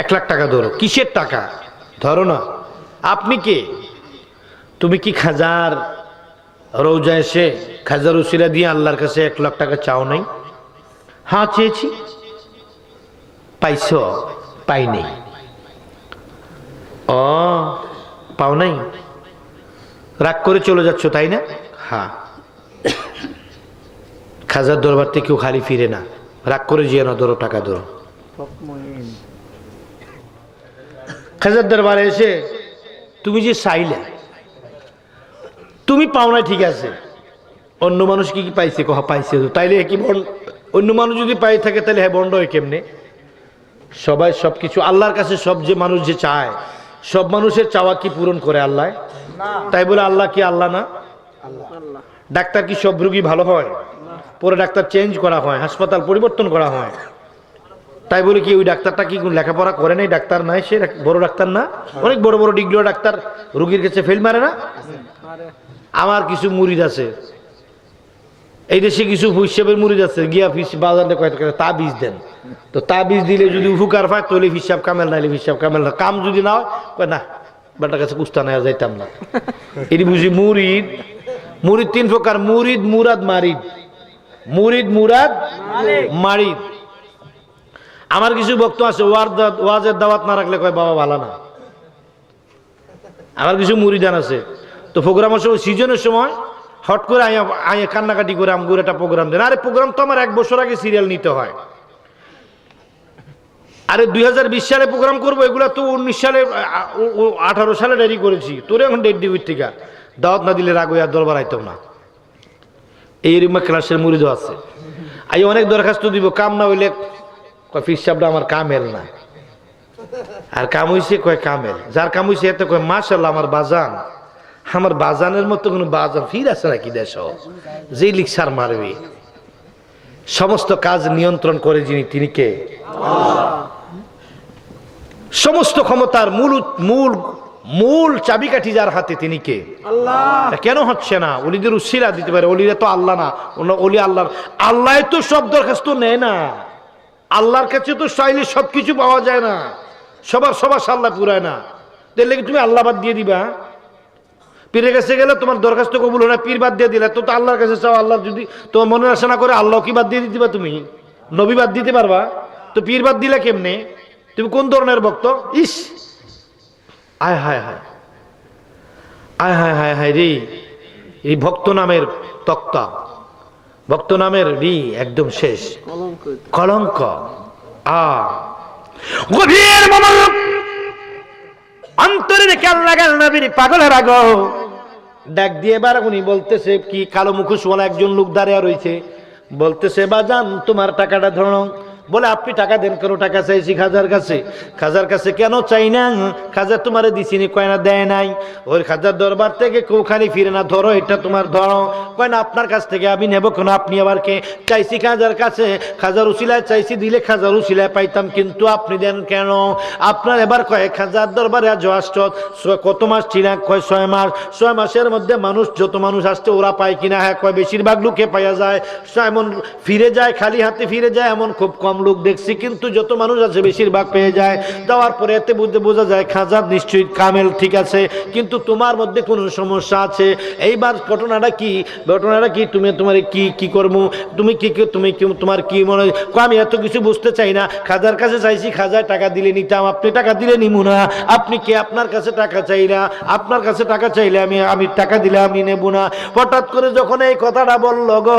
[SPEAKER 2] 1 লাখ টাকা ধরো? কিসের টাকা? ধরো না। আপনি কে? তুমি কি খাজার রোজা এসে খাজার উসিলা দিয়ে আল্লাহর কাছে 1 লাখ টাকা চাও নাই? হ্যাঁ চেয়েছি। পাইছো? পাই নাই। ও পাও নাই, রাগ করে চলে যাচ্ছ তাই না? হ্যাঁ। খাজার দরবার থেকে কেউ খালি ফিরে না, রাগ করে যেও না, ধরো টাকা ধরো। খাজার দরবারে এসে তুমি যে চাইলে, তুমি পাও না ঠিক আছে, অন্য মানুষ কি পাইছে? কহ পাইছে। তাইলে কি অন্য মানুষ যদি পাই থাকে তাহলে হ্যাঁ বন্ড হয় কেমনে? সবাই সবকিছু আল্লাহর কাছে, সব যে মানুষ যে চায়, সব মানুষের চাওয়া কি পূরণ করে আল্লাহ? তাই বলে আল্লাহ কি আল্লাহ না? ডাক্তার কি সব রোগী ভালো হয়? পরে ডাক্তার চেঞ্জ করা হয়, হাসপাতাল পরিবর্তন করা হয়। তাই বলে কি ওই ডাক্তারটা কি লেখাপড়া করে নাই? ডাক্তার নাই, সে বড় ডাক্তার না? অনেক বড় বড় ডিগ্রি ডাক্তার রোগীর কাছে ফেল মারে না? আমার কিছু মুরিদ আছে এই দেশে, কিছু হিসাবের মুরিদ আছে, গিয়া বাজারে কয়েক তা বীজ দেন, তো তা বীজ দিলে যদি উপকার পায় তাহলে হিসাব কামেল, নাইলে হিসাব কামেল না। কাম যদি না হয়, কয় না বেটার কাছে কুস্তা নেওয়া যাইতাম না। এটি বুঝি মুরিদ। মুরিদ 3 প্রকার: মুরিদ, মুরাদ, মারিদ। মুরিদ, মুরাদ, মারিদ। আমার কিছু ভক্ত আছে ওয়াজের দাওয়াত না রাখলে কয় বাবা ভালো না। আমার কিছু মুরিদান আছে, তো প্রোগ্রামের সময়, সিজনের সময় হট করে আইয়া কান্নাকাটি করে আমগুর একটা প্রোগ্রাম দেন। আরে প্রোগ্রাম তো আমার 1 বছর আগে সিরিয়াল নিতে হয়। আরে 2020 সালে প্রোগ্রাম করবো, এগুলা তো 19 সালে 18 সালে রেডি করেছি। তোর এখন ডেট দিবি থেকে দাওয়াত না দিলে রাগ হইয়া দরবার আইতাম না। এই রিমা ক্লাসের মুরিদও আছে, আই অনেক দরখাস্ত দিব, কাম না হইলে কয় ফিস সাহেবটা আমার কামেল না। আর কাম হইছে কয় কামেল, যার কাম হইছে এত কয় মাশাআল্লাহ আমার বাজান। আমার বাজানের মতো কোনো বাজান ফির আছে নাকি দেশ যে লিকসার মারবে? সমস্ত কাজ নিয়ন্ত্রণ করে যিনি, তিনি কে? সমস্ত ক্ষমতার মূল চাবিকাঠি যার হাতে, তিনি কে? আল্লাহ। কেন হচ্ছে না? ওলিদের উসিলা দিতে পারে, ওলিরা তো আল্লাহ না। ওলি আল্লাহ, আল্লাহ তো সব দরখাস্ত নেয় না। আল্লাহর কাছে তো চাইলে সবকিছু পাওয়া যায় না, সবার আল্লাহ পুরায় না। তাহলে কি তুমি আল্লাহ বাদ দিয়ে দিবা? পীরের কাছে গেলে তোমার দরখাস্ত কবুল হয় না, পীর বাদ দিয়ে দিলে তো আল্লাহর কাছে চাও। আল্লাহ যদি তোমার মনে আসা না করে, আল্লাহ কি বাদ দিয়ে দিবা? তুমি নবী বাদ দিতে পারবা? তো পীর বাদ দিলে কেমনে? তুমি কোন ধরনের ভক্ত? ইস, আয় হায় হায়, আয় হায় হায় হায় রে, এই ভক্ত নামের তক্তা, ভক্ত নামের একদম শেষ, কলঙ্ক। গভীর মনোযোগ, অন্তরে রেখে আল্লাহ নবীর পাগলের আগো ডাক দিয়ে এবার উনি বলতেছে, কি কালো মুখোশওয়ালা একজন লোক দাঁড়িয়ে রয়েছে, বলতেছে বাজান তোমার টাকাটা ধরো। বলে আপনি টাকা দেন কেন? টাকা চাইছি খাজার কাছে। খাজার কাছে কেন চাই না? খাজা তোমারে দিছিনি, কয় না দেয় নাই। ওই খাজার দরবার থেকে কেউ খালি ফিরে না, ধরো এটা তোমার, ধরো। কয় না আপনার কাছ থেকে আমি নেব কেন? আপনি আবার কে? চাইছি খাজার কাছে, খাজার উসিলায় চাইছি, দিলে খাজার উসিলায় পাইতাম, কিন্তু আপনি দেন কেন? আপনার এবার কয় খাজার দরবারে জোয়াস্ট কত মাস ছিলেন? কয় 6 মাস। 6 মাসের মধ্যে মানুষ যত মানুষ আসছে ওরা পায় কিনা? হ্যাঁ। কয় বেশিরভাগ লোকে পাইয়া যায়, এমন ফিরে যায়, খালি হাতে ফিরে যায় এমন খুব কম লোক দেখছি, কিন্তু যত মানুষ আছে বেশিরভাগ পেয়ে যায়। দেওয়ার পরে এতে বুঝতে বোঝা যায় খাজার নিশ্চয়ই কামেল ঠিক আছে, কিন্তু তোমার মধ্যে কোনো সমস্যা আছে। এইবার ঘটনাটা কি? ঘটনাটা কি? তুমি তোমার কি করবো? তুমি তোমার কি মনে হয়? আমি এত কিছু বুঝতে চাই না, খাজার কাছে চাইছি, খাজায় টাকা দিলে নিতাম, আপনি টাকা দিলে নিমু না। আপনি কে? আপনার কাছে টাকা চাই না, আপনার কাছে টাকা চাইলে আমি টাকা দিলে আমি নেব না। হঠাৎ করে যখন এই কথাটা বলল গো,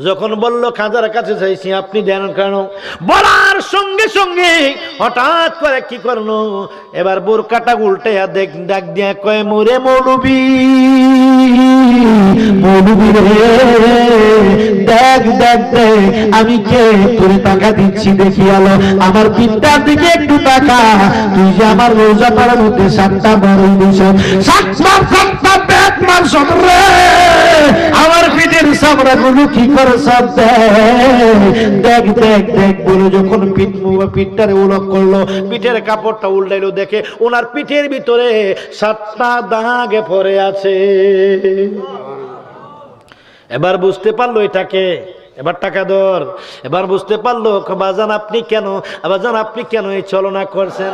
[SPEAKER 2] যখন বলল খাজার কাছে চাইছি আপনি দেন কেন, বলার সঙ্গে সঙ্গে হঠাৎ করে কি করলো, এবার বোরকাটা উল্টাইয়া ডাক দিয়া কয়, মোরে মৌলবি, মৌলবি রে, দেখ দেখ দেখ আমি কে, তোর টাকা দিচ্ছি দেখি আলো, আমার পিঠটার দিকে একটু টাকা। তুই যে আমার রোজাটার মধ্যে 7টা বড় দিছ, 7টা ব্যাট মার সব রে, আমার পিঠের সামরা গুলো কি করে সব দেখ দেখ দেখ বলে যখন পিঠটারে উলক করলো, পিঠের কাপড়টা উল্টাইলো, দেখে ওনার পিঠের ভিতরে 7টা দাগে পড়ে আছে। এবার বুঝতে পারলো এটাকে, এবার টাকা দর। এবার বুঝতে পারলো বাজান আপনি কেন, বাজান আপনি কেন এই চলনা করছেন?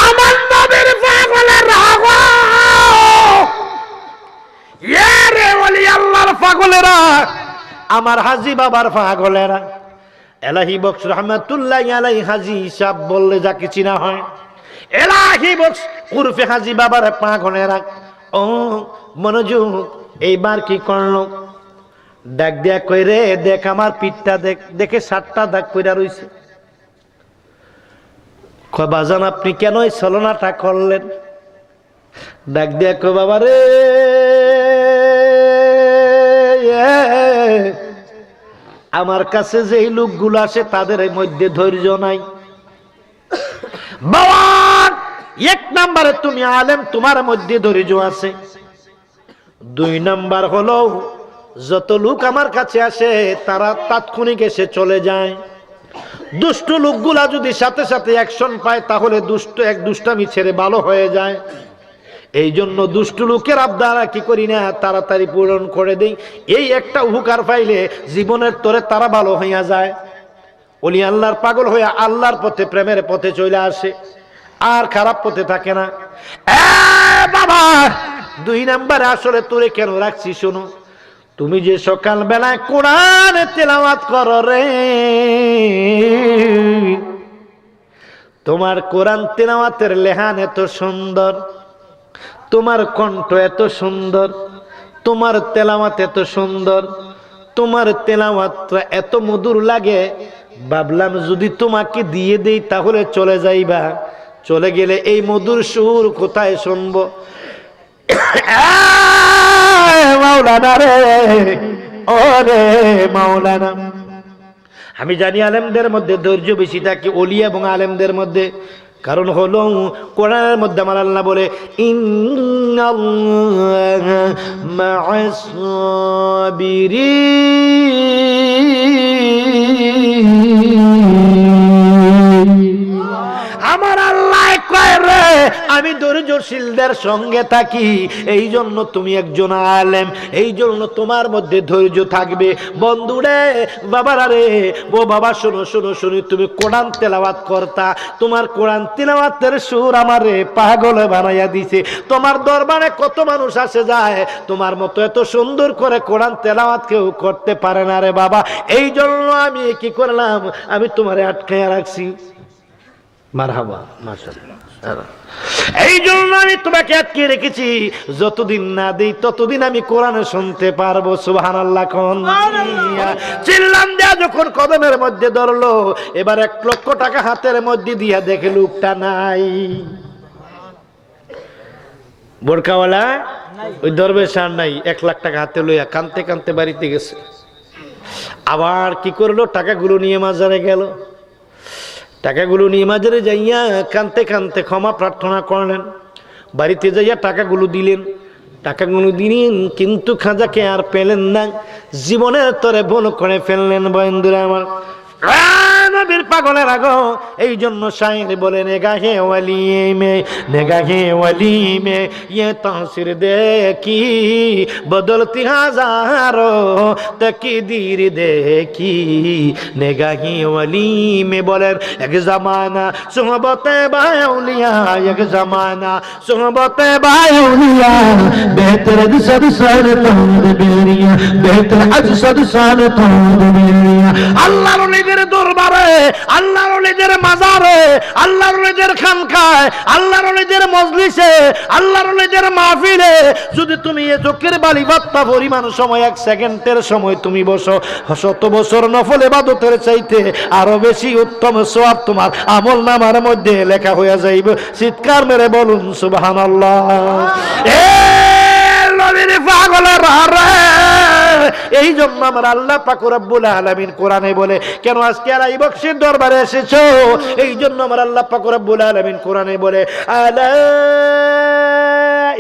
[SPEAKER 2] আমার নবীর পাগলের রাগ, ইয়ারে ওলি আল্লাহর পাগলেরা, আমার হাজী বাবার পাগলেরা। এলাহি বক্স রহমাতুল্লাহ আলাইহি হাজী সাহেব বললে যাকে চিনা হয়, এলাহি বক্স উরফে হাজী বাবার পাগলেরা। ও মনোযোগ, এইবার কি করলো? ডাক দিয়া কই, রে দেখ আমার পিঠটা দেখ। দেখে 7টা দাগ পইরা রইছে। কয় বাজান আপনি কেন এই ছলনাটা করলেন? ডাক দিয়া কই, বাবা রে, আমার কাছে যেই লোকগুলো আসে তাদের মধ্যে ধৈর্য নাই। বাবা 1 নম্বরে তুমি আলেম, তোমার মধ্যে ধৈর্য আছে। 2 নম্বর হলো যত লোক আমার কাছে আসে তারা তাৎক্ষণিক এসে চলে যায়। দুষ্ট লোকগুলা যদি সাথে সাথে অ্যাকশন পায় তাহলে দুষ্টামি ছেড়ে ভালো হয়ে যায়। এই জন্য দুষ্ট লোকের আবদার কি করি না, তাড়াতাড়ি পূরণ করে দেই। এই একটা উপকার পাইলে জীবনের তরে তারা ভালো হইয়া যায়, ওলি আল্লাহর পাগল হইয়া আল্লাহর পথে, প্রেমের পথে চলে আসে, আর খারাপ পথে থাকে না। বাবা 2 নম্বরে আসলে তোরে কেন রাখছি শোনো, তুমি যে সকাল বেলায় কোরআন তেলাওয়াত করো রে, তোমার কোরআন তেলাওয়াতের লেহান এত সুন্দর, তোমার কণ্ঠ এত সুন্দর, তোমার তেলাওয়াত এত সুন্দর, তোমার তেলাওয়াত এত মধুর লাগে, ভাবলাম যদি তোমাকে দিয়ে দেই তাহলে চলে যাইবা। চলে গেলে এই মধুর সুর কোথায় শুনবো? মাওলানা রে, ও রে মাওলানা। আমি জানি আলেমদের মধ্যে ধৈর্য বেশি থাকে ওলি এবং আলেমদের মধ্যে, কারণ হলো কোরআনের মধ্যে আমার আল্লাহ বলে, ইন্নাল্লাহা মা'আস সাবিরিন। আমার আল্লাহ কয় রে আমি ধৈর্যশীলদের সঙ্গে থাকি। এই জন্য তুমি একজন আলেম, এই জন্য তোমার মধ্যে ধৈর্য থাকবে। বন্ধুরে, বাবারা রে, ও বাবা শোনো শোনো শোনো, তুমি কোরআন তেলাওয়াত করতা, তোমার কোরআন তেলাওয়াতের সুর আমারে পাগল বানাইয়া দিছে। তোমার দরবারে কত মানুষ আসে যায়, তোমার মতো এত সুন্দর করে কোরআন তেলাওয়াত কেউ করতে পারে না রে বাবা। এই জন্য আমি কি করলাম, আমি তোমারে আটকাইয়া রাখছি। মারহাবা, মাশাআল্লাহ। এই জন্য আমি তোমাকে আটকে রেখেছি, যতদিন না দেই ততদিন আমি কোরআন শুনতে পারবো। সুবহানাল্লাহ কোন চিল্লাম দেয়া যখন কদমের মধ্যে ধরলো, এবার 1 লক্ষ টাকা হাতের মধ্যে দিয়া দেখে লোকটা নাই। বোরকাওয়ালা ওই দরবেশ আর নাই, 1 লাখ টাকা হাতে লইয়া কানতে কানতে বাড়িতে গেছে। আবার কি করলো, টাকাগুলো নিয়ে মাজারে গেল। টাকাগুলো নিয়ে মাজারে যাইয়া কানতে কানতে ক্ষমা প্রার্থনা করলেন। বাড়িতে যাইয়া টাকাগুলো দিলেন। টাকাগুলো দিলেন, কিন্তু খাজাকে আর পেলেন না। জীবনের তরে ভুল করে ফেললেন বন্ধুরা আমার। নবীর পাগলের আগো, এই জন্য শায়ের বলে নেগাহে ওয়ালি মে, নেগাহে ওয়ালি মে ये तासिर देखी बदलती हजारों तकदीर देखी नेगाही वली में बोलें एक जमाना सोहबते बाउलिया, एक जमाना सोहबते बाउलिया बेहतर सद सर तोड़ बेरिया, बेहतर अज सद सर तोड़ बेरिया। अल्लाह ওলিদের দরবারে, আল্লাহর ওলিদের মাজারে, আল্লাহর ওলিদের খানকায়, আল্লাহর ওলিদের মজলিসে, আল্লাহর ওলিদের মাহফিলে যদি তুমি এ চোখের বালি বাত্তা পরিমাণ সময়, 1 সেকেন্ডের সময় তুমি বসো, 100 বছর নফল ইবাদতের চাইতে আরো বেশি উত্তম সওয়াব তোমার আমলনামার মধ্যে লেখা হয়ে যাইবে। চিৎকার মেরে বলুন সুবহানাল্লাহ। এ নবীর পাগলের আরে, এই জন্য আমার আল্লাহ পাক রব্বুল আলামিন কোরআনে বলে, কেন আজকে আর এই বক্সের দরবারে এসেছো? এই জন্য আমার আল্লাহ পাক রব্বুল আলামিন কোরআনে বলে, আলা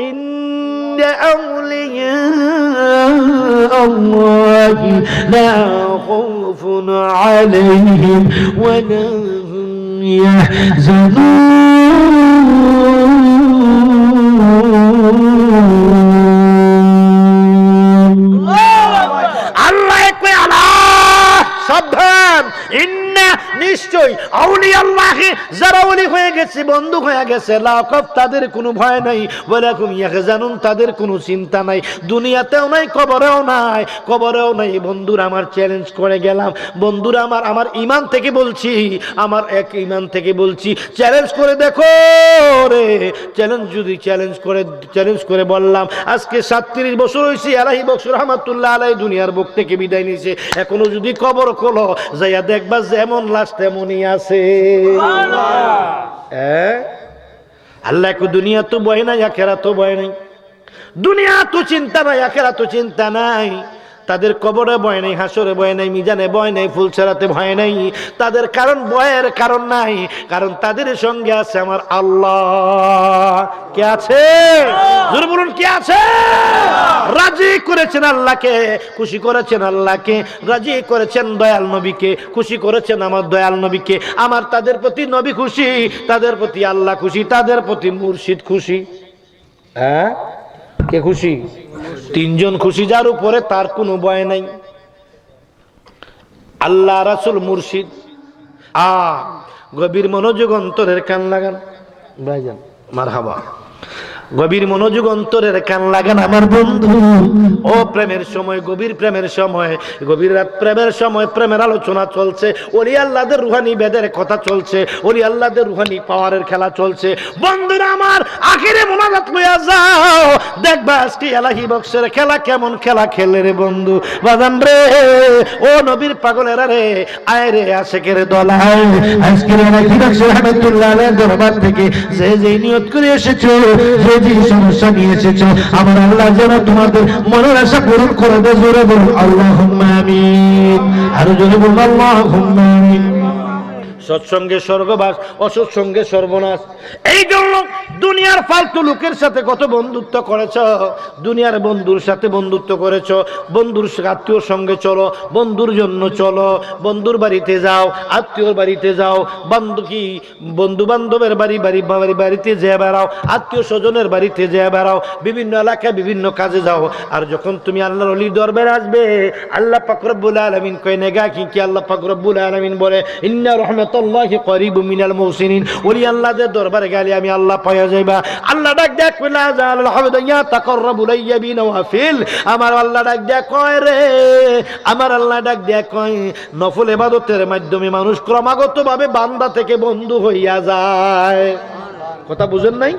[SPEAKER 2] ইন্না আউলিয়া আল্লাহি লা খাউফুন আলাইহিম ওয়া লা হুম ইয়াহজানুন। সাবধান, ইন্না নিশ্চয় আউলিয়া আল্লাহ, যারা ওলি হয়ে গেছে, বন্ধু হয়ে গেছে, লা খাউফ তাদের কোনো ভয় নাই, ওয়ালা হুম ইয়াহজানুন তাদের কোনো চিন্তা নাই, দুনিয়াতেও নাই, কবরেও নাই, কবরেও নাই। বন্ধুরা আমার চ্যালেঞ্জ করে গেলাম, বন্ধুরা আমার ঈমান থেকে বলছি, আমার এক ঈমান থেকে বলছি, চ্যালেঞ্জ করে দেখো রে। চ্যালেঞ্জ করে বললাম, আজকে 37 বছর হইছে, আলাহি বক্স রহমাতুল্লাহ আলাইহি দুনিয়ার বুক থেকে বিদায় নিছে। এখনো যদি কবর খোলো, যাইয়া দেখবা যেমন লাশ তেমনই আছে। আল্লাহ কো দুনিয়া তো ভয় নাই, আখিরাত তো ভয় নাই। দুনিয়া তো চিন্তা নাই, আখিরাত তো চিন্তা নাই। তাদের কবরে ভয় নাই, হাসরে ভয় নাই, মিজানে ভয় নাই, ফুলছড়াতে ভয় নাই। তাদের কারণ ভয়ের কারণ নাই, কারণ তাদের সঙ্গে আছে আমার আল্লাহ। কে আছে? জোরে বলুন, কে আছে? রাজি করেছেন আল্লাহকে, খুশি করেছেন আল্লাহকে, রাজি করেছেন দয়াল নবীকে, খুশি করেছেন আমার দয়াল নবীকে। আমার তাদের প্রতি নবী খুশি, তাদের প্রতি আল্লাহ খুশি, তাদের প্রতি মুর্শিদ খুশি। হ্যাঁ, কে খুশি? 3 জন খুশি, যার উপরে তার কোনো ভয় নাই। আল্লাহ, রাসূল, মুর্শিদ। গভীর মনোযোগ অন্তরের কান লাগান ভাইজান, মারহাবা। গভীর মনোযোগ অন্তরের কান লাগান আমার বন্ধু। ও প্রেমের সময়, গভীর প্রেমের সময়, গভীর রাত প্রেমের সময়, প্রেমের আলোচনা চলছে, ওলি আল্লাহদের রুহানি বেদের কথা চলছে, ওলি আল্লাহদের রুহানি পাওয়ারের খেলা চলছে। বন্ধুরা আমার, আখিরে মোনাজাত লইয়া যাও, দেখবা আজকে এলাহি বক্সের খেলা কেমন খেলা খেলে রে বন্ধু। বাজান রে, ও নবীর পাগলেরা রে, আয় রে আশেকের দল আয়। আজকে এলাহি বক্সের রহমাতুল্লাহ আলাইহি দরবার থেকে যে নিয়ত করে এসেছো, যে সমস্যা নিয়ে এসেছো, আমার আল্লাহ যেন তোমাদের মনের আশা পূরণ করে দেয়। জোরে বলুন আল্লাহুম্মা আমিন, আর জোরে বলুন আল্লাহুম্মা আমিন। সৎসঙ্গে স্বর্গবাস, অসৎসঙ্গে সর্বনাশ। এই জন্য দুনিয়ার ফালতু লোকের সাথে কত বন্ধুত্ব করেছ, দুনিয়ার বন্ধুর সাথে বন্ধুত্ব করেছ। বন্ধুর আত্মীয়র সঙ্গে চলো, বন্ধুর জন্য চলো, বন্ধুর বাড়িতে যাও, আত্মীয়র বাড়িতে যাও, বন্ধু বান্ধবের বাড়িতে যেয়ে বেড়াও, আত্মীয় স্বজনের বাড়িতে যেয়ে বেড়াও, বিভিন্ন এলাকায় বিভিন্ন কাজে যাও। আর যখন তুমি আল্লাহর ওলির দরবারে আসবে, আল্লাহ পাক রব্বুল আলামিন কয় নেগা কি আল্লাহ পাক রব্বুল আলামিন বলে, ইন্না রহমাত রাহমাতুল্লাহি করিবুম মিনাল মুহসিনিন। ওলি আল্লাহদের দরবারে গেলে আমি আল্লাহ পাওয়া যাইবা। আল্লাহ ডাক দেখ লা জালাল আবদু ইয়াতাকাররাবু ইলাইয়া বিনওয়াফিল। আমার আল্লাহ ডাক দেখ কয় রে, আমার আল্লাহ ডাক দেখ কয় নফল ইবাদতের মাধ্যমে মানুষ ক্রমাগতভাবে বান্দা থেকে বন্ধু হইয়া যায়। কথা বুঝেন নাই?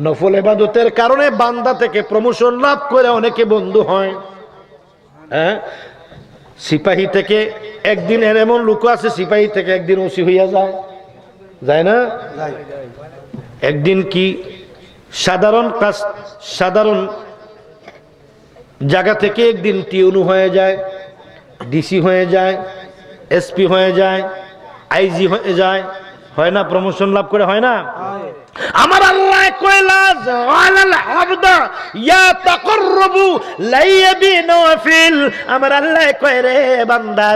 [SPEAKER 2] নফল ইবাদতের কারণে বান্দা থেকে প্রমোশন লাভ করে অনেকে বন্ধু হয়। হ্যাঁ, সিপাহী থেকে একদিন এমন লোক আছে সিপাহী থেকে একদিন ওসি হইয়া যায়, যায় না? একদিন কি সাধারণ জায়গা থেকে একদিন টিউনু হয়ে যায়, ডিসি হয়ে যায়, এসপি হয়ে যায়, আইজি হয়ে যায়, হয় না? প্রমোশন লাভ করে, হয় না? আমার আল্লাহ কয়লা জালাল আবদা ইয়াতাকাররাবু ইলাইয়া বিনওয়াফিল। আমার আল্লাহ কয় রে বান্দা,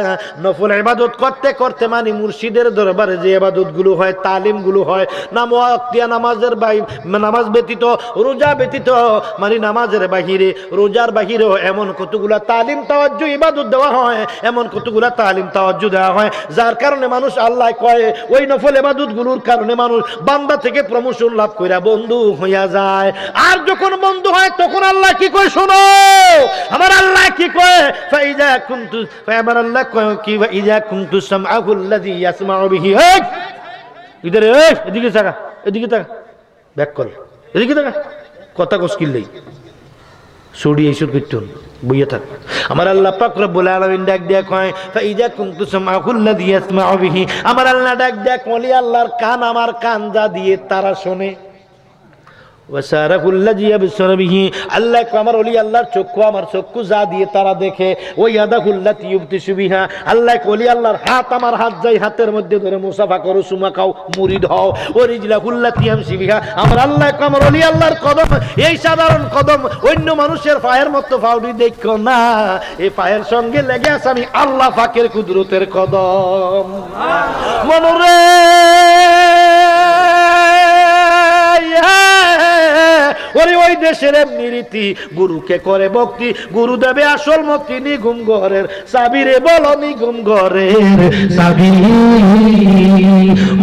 [SPEAKER 2] নফল ইবাদত করতে করতে মানে মুর্শিদের দরবারে যে ইবাদতগুলো হয়, তালিমগুলো হয়, ওয়াক্তিয়া নামাজের নামাজ ব্যতীত, রোজা ব্যতীত, মানে নামাজের বাহিরে, রোজার বাহিরেও এমন কতগুলা তালিম তাওয়াজ্জু ইবাদত দেওয়া হয়, এমন কতগুলা তালিম তাওয়াজ্জু দেওয়া হয়, যার কারণে মানুষ আল্লাহ কয় ওই নফল ইবাদতগুলোর কারণে মানুষ বান্দা থেকে প্রমোশন লাভ কইরা বন্ধু হইয়া যায়। আর যখন বন্ধু হয় তখন আল্লাহ কি কয় শোনো, আমার আল্লাহ কি কয় ফাইজা কুনতু, আমার আল্লাহ কয় কি ফাইজা কুনতু সামআহুল্লাযী ইয়াসমাউ বিহি। ইদারে এদিকে তাকা, এদিকে তাকা, ব্যাক কর, এদিকে তাকা, কথা কসকিললেই ছড়ি এইসব কীর্তন বইয়া থাক। আমার আল্লাহ পাক রব্বুল আলামিন ডাক দেয়া কয় ফাইজা কুনতু সামআহুল্লাযী ইয়াসমাউ বিহি। আমার আল্লাহ ডাক দেয়া ওলি আল্লাহর কান, আমার কান যা দিয়ে তারা শোনে। ওয়াসারাকুল্লাযী ইয়াবসুরু বিহি, আল্লাহ কয় আমার ওলি আল্লাহর চক্ষু, আমার চক্ষু যা দিয়ে তারা দেখে। ওয়া ইয়াদাহুল্লাতী ইউবতিশু বিহা, আল্লাহ কয় ওলি আল্লাহর হাত, আমার হাত যাই হাতের মধ্যে ধরে মুসাফা করো, চুমা খাও, মুরিদ হও। ওয়া রিজলাহুল্লাতী ইয়ামশি বিহা, আমার আল্লাহ কয় আমার ওলি আল্লাহর কদম এই সাধারণ কদম, অন্য মানুষের পায়ের মতো পাউডি দেখো না, এই পায়ের সঙ্গে লেগে আছে আমি আল্লাহ পাকের কুদরতের কদম। মনরে ওরে ওই দেশের এমনি রীতি, গুরুকে করে ভক্তি, গুরু দেবে আসল মুক্তি, নিগুম ঘরের সাবিরে বলো নিগুম ঘরের সাবি।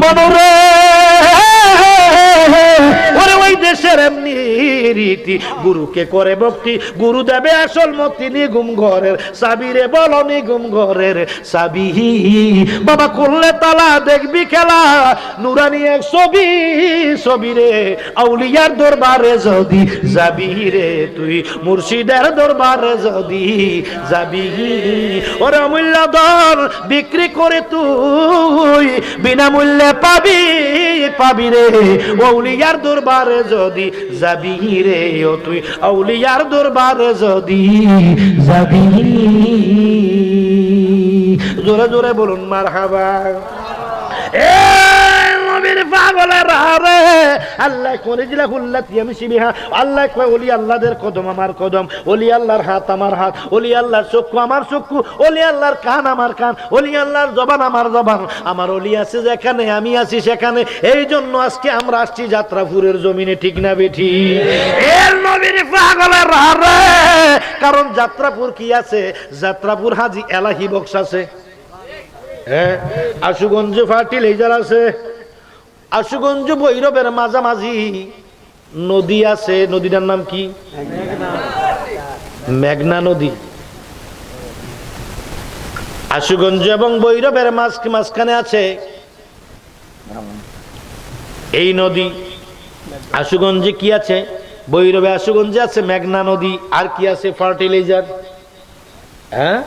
[SPEAKER 2] মনরে ওরে ওই দেশের এমনি রীতি, গুরুকে করে ভক্তি, গুরু দেবে আসল মুক্তি, নিগুম ঘরের সাবিরে বলো নিগুম ঘরের সাবি। বাবা করলে তালা দেখবি খেলা, নুরানি এক ছবি, ছবিরে আউলিয়ার দরবারে যদি যাবি রে তুই, মুর্শিদের দরবারে যদি যাবি, ওরে অমূল্য ধন বিক্রি করে তুই বিনামূল্যে পাবি, পাবি রে আউলিয়ার দরবারে যদি যাবি রে, ও তুই আউলিয়ার দরবারে যদি যাবি। জোরে জোরে বলুন মারহাবা। আল্লাহ কয় ওলি আল্লাহদের কদম আমার কদম, ওলি আল্লাহর হাত আমার হাত, ওলি আল্লাহর চক্ষু আমার চক্ষু, ওলি আল্লাহর কান আমার কান, ওলি আল্লাহর জবান আমার জবান। আমার ওলি আছে যেখানে, আমি আছি সেখানে। এই জন্য আজকে আমরা আসছি যাত্রাপুরের জমিনে, ঠিক না বেঠি? এর নবীর পাগলের হারে, কারণ যাত্রাপুর কি আছে? যাত্রাপুর হাজি এলাহি বক্স আছে, হ্যাঁ, আশুগঞ্জ ফার্টিলাইজার আছে, আশুগঞ্জ ভৈরবের মাঝামাঝি নদী আছে, নদীটার নাম কি? মেঘনা নদী। আশুগঞ্জ এবং ভৈরবের মাঝখানে আছে এই নদী। আশুগঞ্জে কি আছে? ভৈরবে আশুগঞ্জে আছে মেঘনা নদী। আর কি আছে? ফার্টিলাইজার। হ্যাঁ,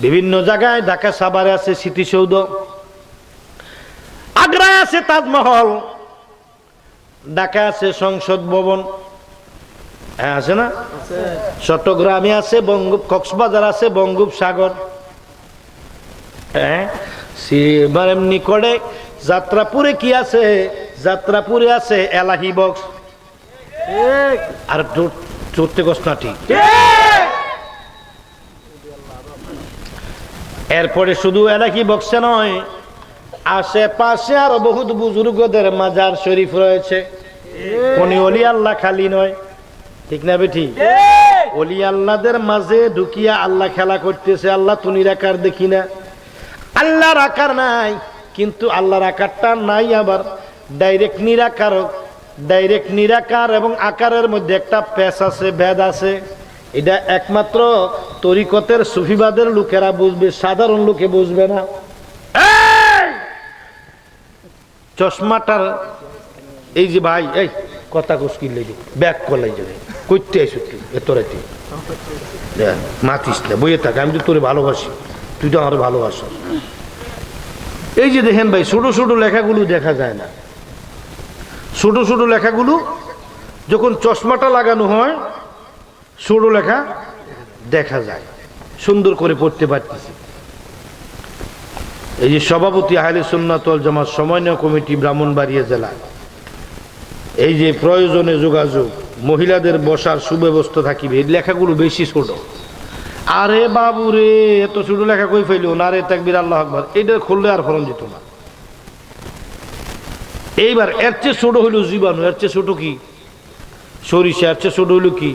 [SPEAKER 2] বিভিন্ন জায়গায়, ঢাকা সাভারে আছে স্মৃতিসৌধ, আগ্রায় আছে তাজমহল, ঢাকা আছে সংসদ ভবন, হ্যাঁ আছে না? চট্টগ্রামে আছে কক্সবাজার আছে বঙ্গোপসাগর। হ্যাঁ, এমনি করে যাত্রাপুরে কি আছে? যাত্রাপুরে আছে এলাহি বক্স। আর চড়তে কষ্ট না, ঠিক? এরপরে শুধু এলাকি বক্সে নয়, আশেপাশে আরো বহুত বুজুর্গদের মাজার শরীফ রয়েছে। কোন ওলি আল্লাহ খালি নয়, ঠিক না বেঠি? ওলি আল্লাহদের মাঝে ঢুকিয়া আল্লাহ খেলা করতেছে। আল্লাহ তুমি রাখার দেখি না, আল্লাহর আকার নাই, কিন্তু আল্লাহর আকারটা নাই, আবার ডাইরেক্ট নিরাকার এবং আকারের মধ্যে একটা পেশ আছে, ভেদ আছে। এটা একমাত্র তরিকতের সুফিবাদের লোকেরা বুঝবে, সাধারণ লোকে বুঝবে না। চশমাটার এই যে ভাই, এই কথা কুস্কিলে ব্যাগ কলাই যাবে করতে আইসো তুই এত রাতে মাতিস না, বইয়ে থাক, আমি তো তোরে ভালোবাসি, তুই তো আমার ভালোবাসো। এই যে দেখেন ভাই, ছোট ছোট লেখাগুলো দেখা যায় না। ছোট ছোট লেখাগুলো যখন চশমাটা লাগানো হয় ছোট লেখা দেখা যায়, সুন্দর করে পড়তে পারতেছি। এই যে সভাপতি আহলে সুন্নাত ওয়াল জামাত সমন্বয় কমিটি ব্রাহ্মণবাড়িয়া জেলা, এই যে প্রয়োজনে যোগাযোগ, মহিলাদের বসার সুব্যবস্থা থাকিবে, এই লেখাগুলো বেশি ছোট। আরে বাবু রে, এত ছোট লেখা কই ফেলিও না রে, তাকবীর আল্লাহু আকবার, এটা খুললে আর ফলন যেত না। এইবার এর চেয়ে ছোট হইল জীবাণু, এর চেয়ে ছোট কি সরিষা, এর চেয়ে ছোট হইল কি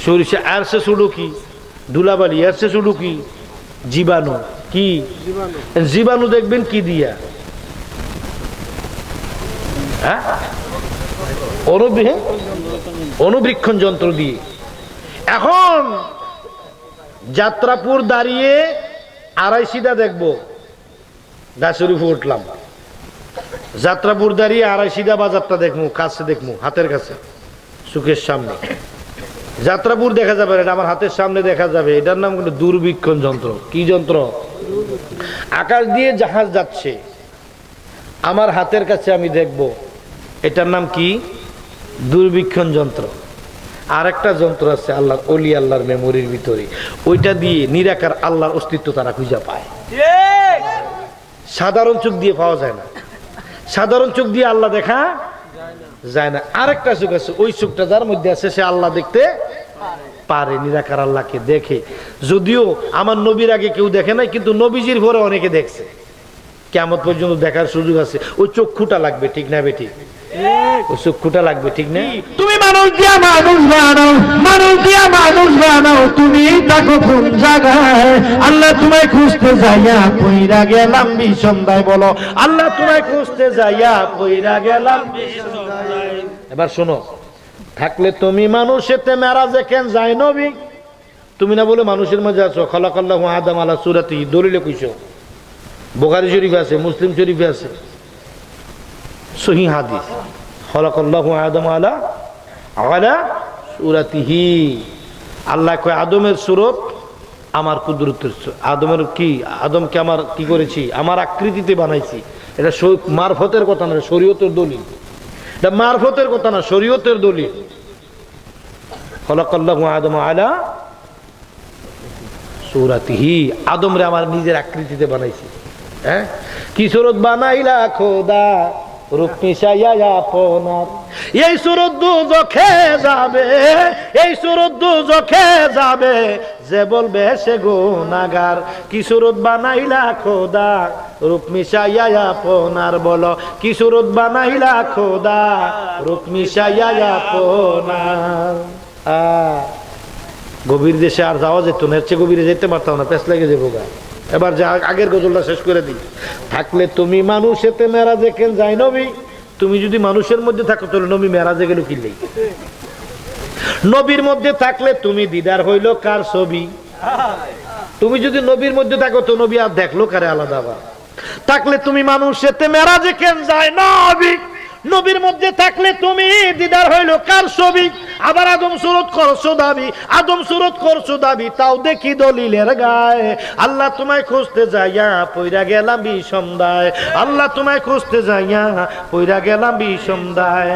[SPEAKER 2] সরিষা, এর চেয়ে ছোট কি ধুলাবালি, এর চেয়ে ছোট কি জীবাণু। কি জীবাণু দেখবেন কি দিয়া, হ্যাঁ অনুবীক্ষণ যন্ত্র দিয়ে। এখন যাত্রাপুর দাঁড়িয়ে আড়াইশিটা দেখবো, গাছের উপর উঠলাম, যাত্রাপুর দাঁড়িয়ে আড়াইশিটা বাজারটা দেখবো, কাছে দেখবো, হাতের কাছে, চোখের সামনে যাত্রাপুর দেখা যাবে, এটা আমার হাতের সামনে দেখা যাবে। এটার নাম কিন্তু দূরবীক্ষণ যন্ত্র। কি যন্ত্র? আকাশ দিয়ে জাহাজ যাচ্ছে, আমার হাতের কাছে আমি দেখব, এটার নাম কি? দূরবীক্ষণ যন্ত্র। আর একটা যন্ত্র আছে আল্লাহর ওলি, আল্লাহর মেমোরির ভিতরে, ওইটা দিয়ে নিরাকার আল্লাহর অস্তিত্ব তারা খুঁজে পায়। সাধারণ চোখ দিয়ে পাওয়া যায় না, সাধারণ চোখ দিয়ে আল্লাহ দেখা যায় না। আরেকটা চোখ আছে, ওই চোখটা যার মধ্যে আছে সে আল্লাহ দেখতে পারে, নিরাকার আল্লাহকে দেখে। যদিও আমার নবীর আগে কেউ দেখে নাই, কিন্তু নবীজির পরে অনেকে দেখছে, কিয়ামত পর্যন্ত দেখার সুযোগ আছে। ওই চক্ষুটা লাগবে, ঠিক না বেঠিক? ওই চক্ষুটা লাগবে, ঠিক না?
[SPEAKER 3] তুমি মানুষ দিয়া মানুষ বানাও, মানুষ দিয়া মানুষ বানাও, তুমি দেখো কোন জায়গায় আল্লাহ তোমায় খুঁজতে যাইয়া পইরা গেলাম বিসন্ধায়। বলো,
[SPEAKER 2] আল্লাহ তোমায় খুঁজতে যাইয়া পইরা গেলাম বিসন্ধায়। এবার শোনো, থাকলে তুমি মানুষেতে মেরাজে কেন যায় নবী? তুমি না বলে মানুষের মাঝে আছো। খালাকাল্লাহু আদম আলা সূরাতি, দলিলে কইছো, বুখারী শরীফে আছে, মুসলিম শরীফে আছে, সহিহ হাদিস। খালাকাল্লাহু আদম আলা সূরাতিহি। আল্লাহ কয় আদমের সূরত আমার কুদরতের। আদমের কি? আদমকে আমার কি করেছি? আমার আকৃতিতে বানাইছি। এটা মারফতের কথা না, শরীয়তের দলিল। এটা মারফতের কথা না, শরীয়তের দলিল। খালাকাল্লাহু আদম আলা সূরাতিহি, আদমরে আমার নিজের আকৃতিতে বানাইছি। হ্যাঁ, কি সুরত বানাইলা খোদা, রূপ মিশাইয়া আপনার। এই সুরত দুজখে যাবে, এই সুরত দুজখে যাবে, যে বলবে সে গুনাহগার। কি সুরত বানাইলা খোদা, রূপ মিশাইয়া আপনার। বলো, কি সুরত বানাইলা খোদা, রূপ মিশাইয়া আপনার। গভীর দেশে আর যাওয়া যেত না, এর চেয়ে গভীরে যেতে পারতাম না, পেছ লেগে যাবো গা। এবার যে আগের গজলটা শেষ করে দিই। থাকলে তুমি মানুষেতে মেরাজে কেন যায় নবী? তুমি যদি মানুষের মধ্যে থাকো তাহলে নবী মেরাজে গেল কি লেগে? নবীর মধ্যে থাকলে তুমি দিদার হইল কার ছবি? তুমি যদি নবীর মধ্যে থাকো তো নবী আর দেখলো কারে আলাদা? আবার থাকলে তুমি মানুষেতে মেরাজে কেন যায় নবী? নবীর মধ্যে থাকলে তুমি দিদার হইল কার ছবি? আবার আদম সুরত করছো দাবি, আদম সুরত করছো দাবি, তাও দেখি দলিলের গায়ে। আল্লাহ তোমায় খুঁজতে যাইয়া পইরা গেলাম বিষমদায়, আল্লাহ তোমায় খুঁজতে যাইয়া পইরা গেলাম বিষমদায়।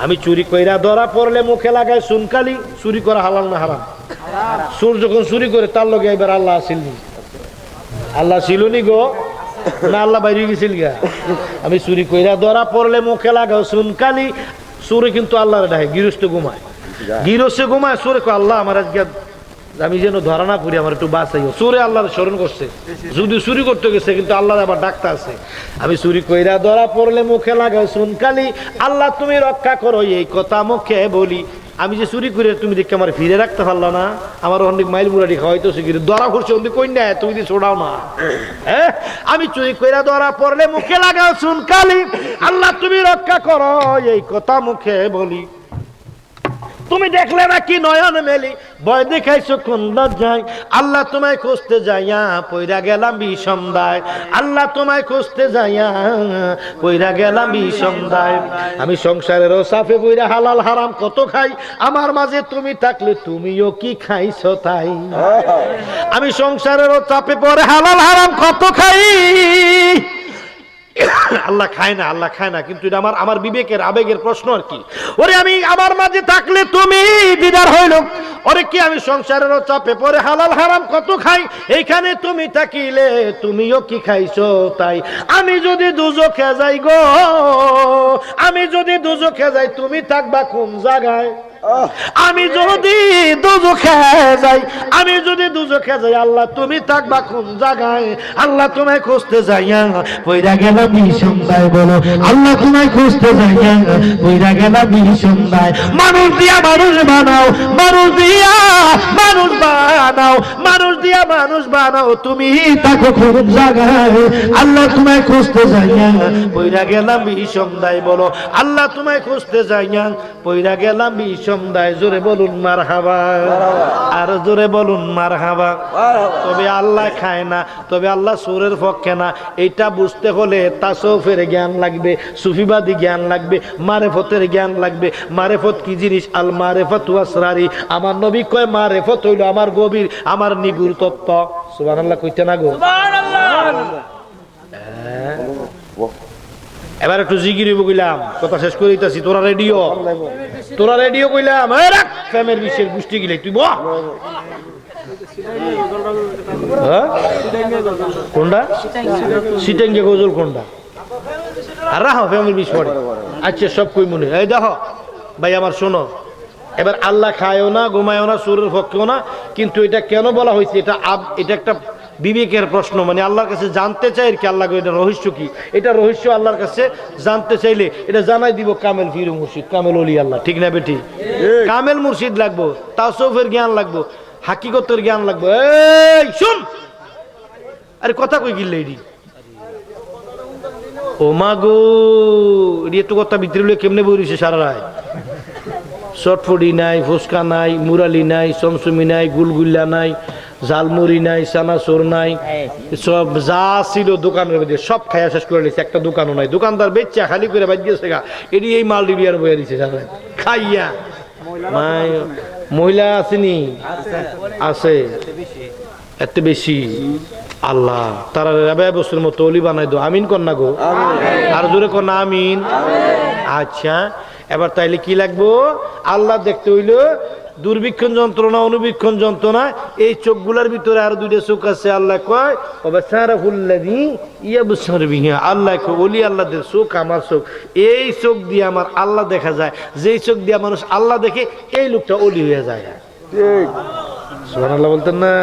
[SPEAKER 2] আমি চুরি কইরা ধরা পড়লে মুখে লাগায় সুনকালি। চুরি করা হালাল না হারাম? চোর যখন চুরি করে তার লগে এবার আল্লাহ আসিলনি? আল্লাহ ছিল নি গো না, আল্লাহ বাইরে গেছিল গা? আমি চুরি কইরা ধরা পড়লে মুখে লাগাও সুনকালি। চোরে কিন্তু আল্লাহর ডাকে, গৃহস্থ ঘুমায়, গৃহস্থ ঘুমায়, চোরে কয় আল্লাহ আমার আজকে আমি যেন ধরা না পড়ি, আমার একটু বাঁচাইও। চোরে আল্লাহর স্মরণ করছে, যদি চুরি করতে গেছে কিন্তু আল্লাহ আবার ডাকতে আছে। আমি চুরি কইরা ধরা পড়লে মুখে লাগাও সুনকালি, আল্লাহ তুমি রক্ষা করো এই কথা মুখে বলি। আমি যে চুরি করে তুমি দেখে আমার ফিরে রাখতে পারলা না, আমার অনেক মাইল মুরাটি খাওয়াইতো শিখিরে ধরা করছে অনেক কই না তুমি দিয়ে ছোড়াও না। হ্যাঁ আমি চুরি করে ধরা পড়লে মুখে লাগাও চুনকালি, আল্লাহ তুমি রক্ষা করো এই কথা মুখে বলি। তুমি দেখলে নাকি নয়ন মেলি, ভয় দেখাইছো কোন লজ্জায়, আল্লাহ তোমায় খুঁজতে যাইয়া পইরা গেলাম বিষম দায়, আল্লাহ তোমায় খুঁজতে যাইয়া পইরা গেলাম বিষম দায়। আমি সংসারেরও সাফে পইরা হালাল হারাম কত খাই, আমার মাঝে তুমি থাকলে তুমিও কি খাইছো তাই। আমি সংসারেরও চাপে পড়ে হালাল হারাম কত খাই, আল্লাহ খায় না, আল্লাহ খায় না, কিন্তু এটা আমার বিবেকের আবেগের প্রশ্ন আর কি। ওরে আমি আমার মাঝে থাকলে তুমি দিদার হইল, ওরে কি আমি সংসারেরও চাপে পড়ে হালাল হারাম কত খাই, এইখানে তুমি থাকিলে তুমিও কি খাইছো তাই। আমি যদি দুজখে যাই গো, আমি যদি দুজখে যাই তুমি থাকবা কোন জায়গায়। আমি যদি দুজখে যাই, আমি যদি দুজখে যাই, আল্লাহ তুমি থাকবা কোন জায়গায়। আল্লাহ তোমায় খুঁজতে যাইয়া পইরা গেলাম বিষম দায়, বলো আল্লাহ তোমায় খুঁজতে যাইয়া পইরা গেলাম বিষম দায়। মানুষ দিয়া মানুষ বানাও, মানুষ দিয়া মানুষ বানাও, মানুষ দিয়া মানুষ বানাও, তুমি থাকো কোন জায়গায়। আল্লাহ তোমায় খুঁজতে যাইয়া পইরা গেলাম বিষম দায়, বলো আল্লাহ তোমায় খুঁজতে যাইয়া পইরা গেলাম বিষম দায়। জোরে বলুন মারহাবা, আর জোরে বলুন মারহাবা। তবে আল্লাহ খায় না, তবে আল্লাহ সুরের পক্ষে না, এটা বুঝতে হলে তাসাউফের জ্ঞান লাগবে, সুফিবাদী জ্ঞান লাগবে, মারেফতের জ্ঞান লাগবে। মারেফত কি জিনিস? আল মারেফাতু আসরারি। আমার নবী কয় মারেফত হইল আমার গভীর, আমার নিগুড় তত্ত্ব। সুবহানাল্লাহ কইতে না গো? এবার একটু জিগিরি বইলাম, কথা শেষ করে দিতেছি। তোরা রেডিও, তোরা রেডিও কইলাম, রাখ ফ্যামের বিশ্বের গোষ্ঠী গিলে তুই বহ। কোনটা সিটেঙ্গে গজল কোনটা? আর রাখো ফ্যামিলি বিশ পড়ে। আচ্ছা সব কই মনে। এই দেখো ভাই আমার শোনো, এবার আল্লাহ খায়ও না, ঘুমায়ও না, সুরের পক্ষেও না, কিন্তু এটা কেন বলা হয়েছে? এটা একটা বিবেকের প্রশ্ন, মানে আল্লাহর কাছে জানতে চাই আর কি। আল্লাহ এটা রহস্য কি, এটা রহস্য আল্লাহর কাছে জানতে চাইলে এটা জানাই দিব কামেল ফির মুর্শিদ, কামেল অলি আল্লাহ। ঠিক না বেটি? কামেল মুর্শিদ লাগবো, তাওসুফের জ্ঞান লাগবো, হাকিকতের জ্ঞান লাগবো। এই শুন, আরে কথা কই গিল্লে এডি ও মা গো, এডি একটু কথা ভিতরে কেমনে বইছে সারা রায়। চটফড়ি নাই, ফুচকা নাই, মুরালি নাই, চমচমি নাই, গুলগুল্লা নাই, ঝালমুড়ি নাই, চানাচুর নাই, সব যা ছিল দোকানের মধ্যে সব খাইয়া শেষ করে নিয়েছে, একটা দোকানও নাই। দোকানদার বেচা খালি করে বাদ দিয়েছে গা, এটি এই মাল ডিবিয়ার বইয়া দিচ্ছে খাইয়া। মহিলা আসেনি? আছে, এত বেশি। আল্লাহ তারা বছর মতো অলি বানাই দো। আমিন কন্যা গো, আর জোরে কন্যা আমিন। আচ্ছা এবার তাইলে কি লাগবো? আল্লাহ দেখতে হইল দুর্বীক্ষণ যন্ত্রণা, অনুবীক্ষণ যন্ত্রণা, এই চোখগুলার ভিতরে আর দুইটা চোখ আছে। আল্লাহ কয় আল্লাহ ওলি আল্লাহদের চোখ আমার চোখ, এই চোখ দিয়ে আমার আল্লাহ দেখা যায়। যেই চোখ দিয়ে মানুষ আল্লাহ দেখে এই লোকটা অলি হয়ে যায়। সুবহানাল্লাহ বলতেন না?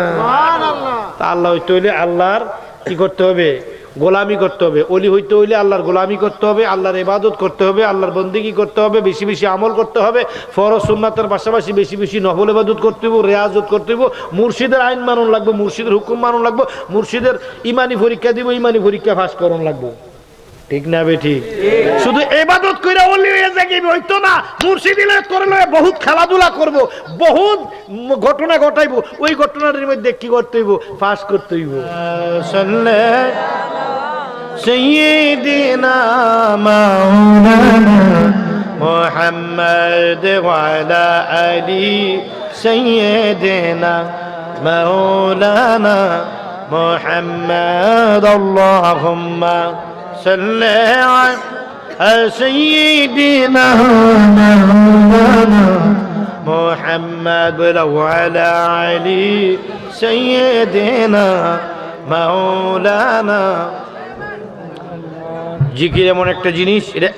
[SPEAKER 2] তা আল্লাহ হইতে হইলে আল্লাহর কি করতে হবে? গোলামি করতে হবে। অলি হইতে হইলে আল্লাহর গোলামি করতে হবে, আল্লাহর ইবাদত করতে হবে, আল্লাহর বন্দেগী করতে হবে, বেশি বেশি আমল করতে হবে, ফরজ সুন্নাতের পাশাপাশি বেশি বেশি নফল ইবাদত করতে হবে, রেয়াজত করতে হবে, মুর্শিদের আইন মানুন লাগবে, মুর্শিদের হুকুম মানুন লাগবে, মুর্শিদের ইমানি পরীক্ষা দিব, ইমানি পরীক্ষা পাস করুন লাগবে। ঠিক না বে? ঠিক। শুধু ইবাদত কইরা ওলি হয়ে যাবে হইতো না। মুর্শিদিলে করলে বহুত খেলাধুলা করব, বহুত ঘটনা ঘটাইবো, ওই ঘটনার মধ্যে কি করতে হইব? পাস করতে হইব। سيدنا مولانا محمد وعلى آله سيدنا مولانا محمد اللهم صل على سيدنا مولانا محمد وعلى آله سيدنا مولانا। জিকির এমন একটা জিনিস, এটা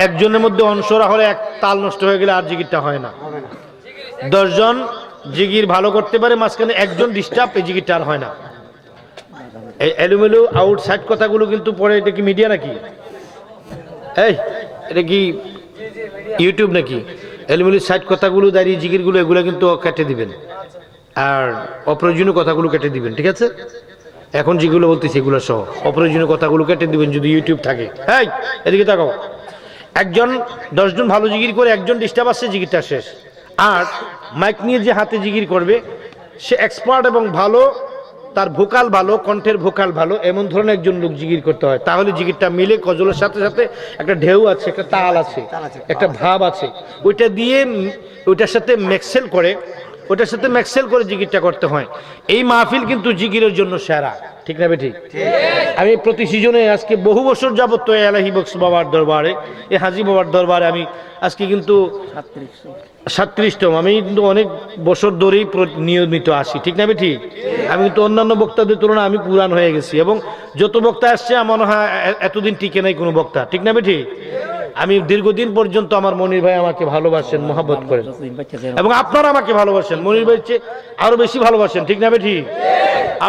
[SPEAKER 2] একজনের মধ্যে অংশরা হলে এক তাল নষ্ট হয়ে গেলে আর জিকিরটা হয় না। 10 জন জিকির ভালো করতে পারে, মাঝখানে একজন ডিস্টার্ব, এই জিকিরটা আর হয় না। এই এলোমেলো আউটসাইড কথাগুলো কিন্তু পরে, এটা কি মিডিয়া নাকি? এই এটা কি ইউটিউব নাকি? এলিমুলি সাইড কথাগুলো দাঁড়িয়ে জিকিরগুলো এগুলো কিন্তু কেটে দিবেন, আর অপ্রয়োজনীয় কথাগুলো কেটে দিবেন, ঠিক আছে? এখন যেগুলো বলতেছি এগুলো সহ অপ্রয়োজনীয় কথাগুলো কেটে দিবেন যদি ইউটিউব থাকে। হ্যাঁ, এদিকে তাকাও। একজন 10 জন ভালো জিকির করে, একজন ডিস্টার্ব আসছে, জিকিরটা শেষ। আর মাইক নিয়ে যে হাতে জিকির করবে সে এক্সপার্ট এবং ভালো, তার ভোকাল ভালো, কণ্ঠের ভোকাল ভালো, এমন ধরনের একজন লোক জিকির করতে হয়, তাহলে জিকিরটা মিলে কজলের সাথে সাথে একটা ঢেউ আছে, একটা তাল আছে, একটা ভাব আছে, ওইটা দিয়ে ওইটার সাথে ম্যাক্সেল করে জিকিরটা করতে হয়। এই মাহফিল কিন্তু জিকিরের জন্য সেরা, ঠিক না বেঠিক? আমি প্রতি সিজনে আজকে বহু বছর যাবত তো এলাহি বক্স বাবার দরবারে, এই হাজি বাবার দরবারে আমি আজকে কিন্তু 37তম, আমি কিন্তু অনেক বছর ধরেই নিয়মিত আসি, ঠিক না বেঠিক? আমি কিন্তু অন্যান্য বক্তাদের তুলনায় আমি পুরান হয়ে গেছি, এবং যত বক্তা আসছে আমার মনে হয় এতদিন টিকে নাই কোনো বক্তা, ঠিক না বেঠিক? আমি দীর্ঘদিন পর্যন্ত, আমার মনির ভাই আমাকে ভালোবাসেন, মহব্বত করেন, এবং আপনারা আমাকে ভালোবাসেন, মনির ভাইয়ের চেয়ে আরো বেশি ভালোবাসেন, ঠিক না বেঠিক?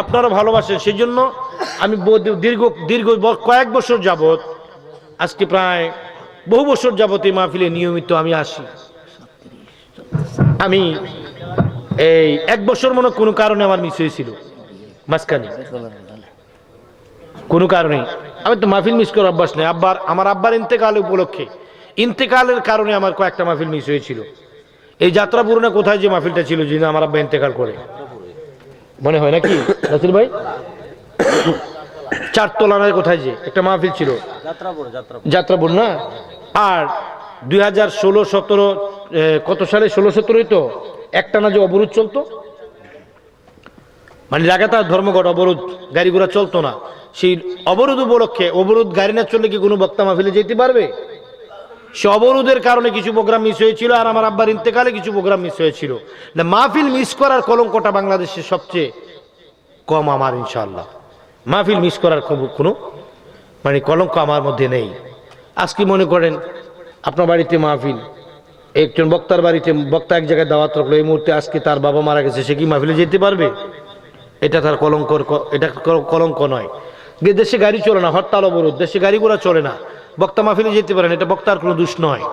[SPEAKER 2] আপনারা ভালোবাসেন, সেই জন্য আমি দীর্ঘ কয়েক বছর যাবত, আজকে প্রায় বহু বছর যাবত এই মাহফিলে নিয়মিত আমি আসি। আমি এই 1 বছর মনে কোনো কারণে আমার মিস হয়েছিল মাঝখানে, কোনো কারণে। আমি তো মাহফিল মিস করার অভ্যাস নেই, আমার আব্বার ইন্তেকাল উপলক্ষে, ইন্তেকালের কারণে আমার কয়েকটা মাহফিল মিস হয়েছিল। এই যাত্রা পুরনে কোথায় যে মাহফিলটা ছিল যিনি আমার আব্বা ইন্তেকাল করে, মনে হয় নাকি নাসির ভাই? 4 তলানের কোথায় যে একটা মাহফিল ছিল, যাত্রাপুর না? আর 2016-17 কত সালে, 16-17 তো একটানা যে অবরোধ চলতো, মানে লাগাতার ধর্মঘট অবরোধ, গাড়ি ঘোড়া চলতো না, সেই অবরোধ উপলক্ষে, অবরোধ গাড়ি না চললে কি কোনো বক্তা মাহফিলে যেতে পারবে? সে অবরোধের কারণে কিছু প্রোগ্রাম মিস হয়েছিল, আর আমার আব্বার ইন্তেকালে কিছু প্রোগ্রাম মিস হয়েছিল। না, মাহফিল মিস করার কলঙ্কটা বাংলাদেশে সবচেয়ে কম আমার, ইনশাআল্লাহ মাহফিল মিস করার কোনো মানে কলঙ্ক আমার মধ্যে নেই। আজকে মনে করেন আপনার বাড়িতে মাহফিল, একজন বক্তার বাড়িতে বক্তা এক জায়গায় দাওয়াত রাখলো, এই মুহূর্তে আজকে তার বাবা মারা গেছে, সে কি মাহফিলে যেতে পারবে? এটা তার এটা কলঙ্ক নয়। দেশে গাড়ি চলে না, হরতাল অবরোধ, দেশে গাড়ি ঘোড়া চলে না, বক্তা মাহফিলে যেতে পারেন, এটা বক্তার কোনো দোষ নয়।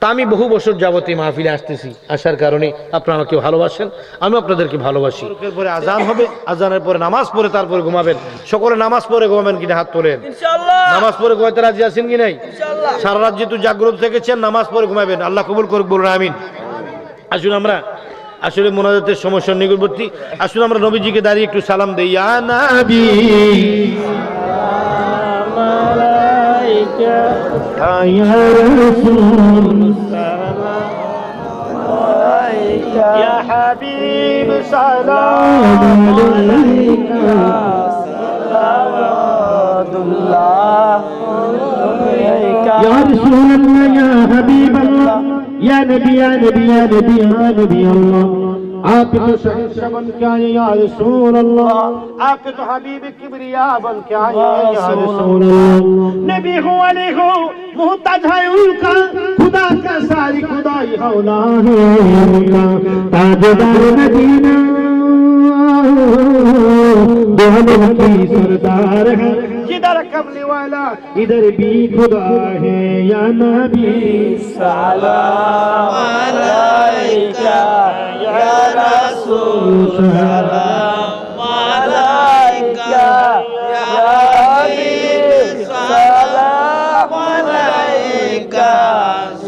[SPEAKER 2] তা আমি বহু বছর যাবত এই মাহফিলে আসতেছি, আসার কারণে আপনারা আমাকে ভালোবাসেন, আমি আপনাদেরকে ভালোবাসি। এরপরে আজান হবে, আজানের পরে নামাজ পড়ে তারপরে ঘুমাবেন। সকলে নামাজ পড়ে ঘুমাবেন কিনা হাত তোলেন। নামাজ পড়ে ঘুমাইতে রাজি আছেন কি নাই? সারা রাত যেহেতু জাগ্রত থেকেছেন, নামাজ পড়ে ঘুমাবেন, আল্লাহ কবুল করুক, বলুন আমিন। আসুন আমরা আসলে মোনাজাতের সমস্যার নিকটবর্তী, আসুন আমরা নবীজিকে দাঁড়িয়ে একটু সালাম দেই। ইয়া নবী ইয়া রাসূল ইয়া হাবিব সালাম আলাইকা সালাওয়াতুল্লাহ ইয়া রাসূলুল্লাহ ইয়া হাবিবাল্লাহ या नबी या नबी या नबी या नबी अल्लाह आप तो शहंशाह बन के आए या रसूल अल्लाह, आप तो हबीब किबरिया बन के आए या रसूल अल्लाह। नबी हो अली हो मोहताज है उनका, खुदा का सारी खुदाई हौला है उनका, ताजदार मदीना दोनों की सरदार है, जिधर कमली वाला इधर भी खुदा है, या नबी सलाम अलैका या रसूल सलाम अलैका या हबीब सलाम अलैका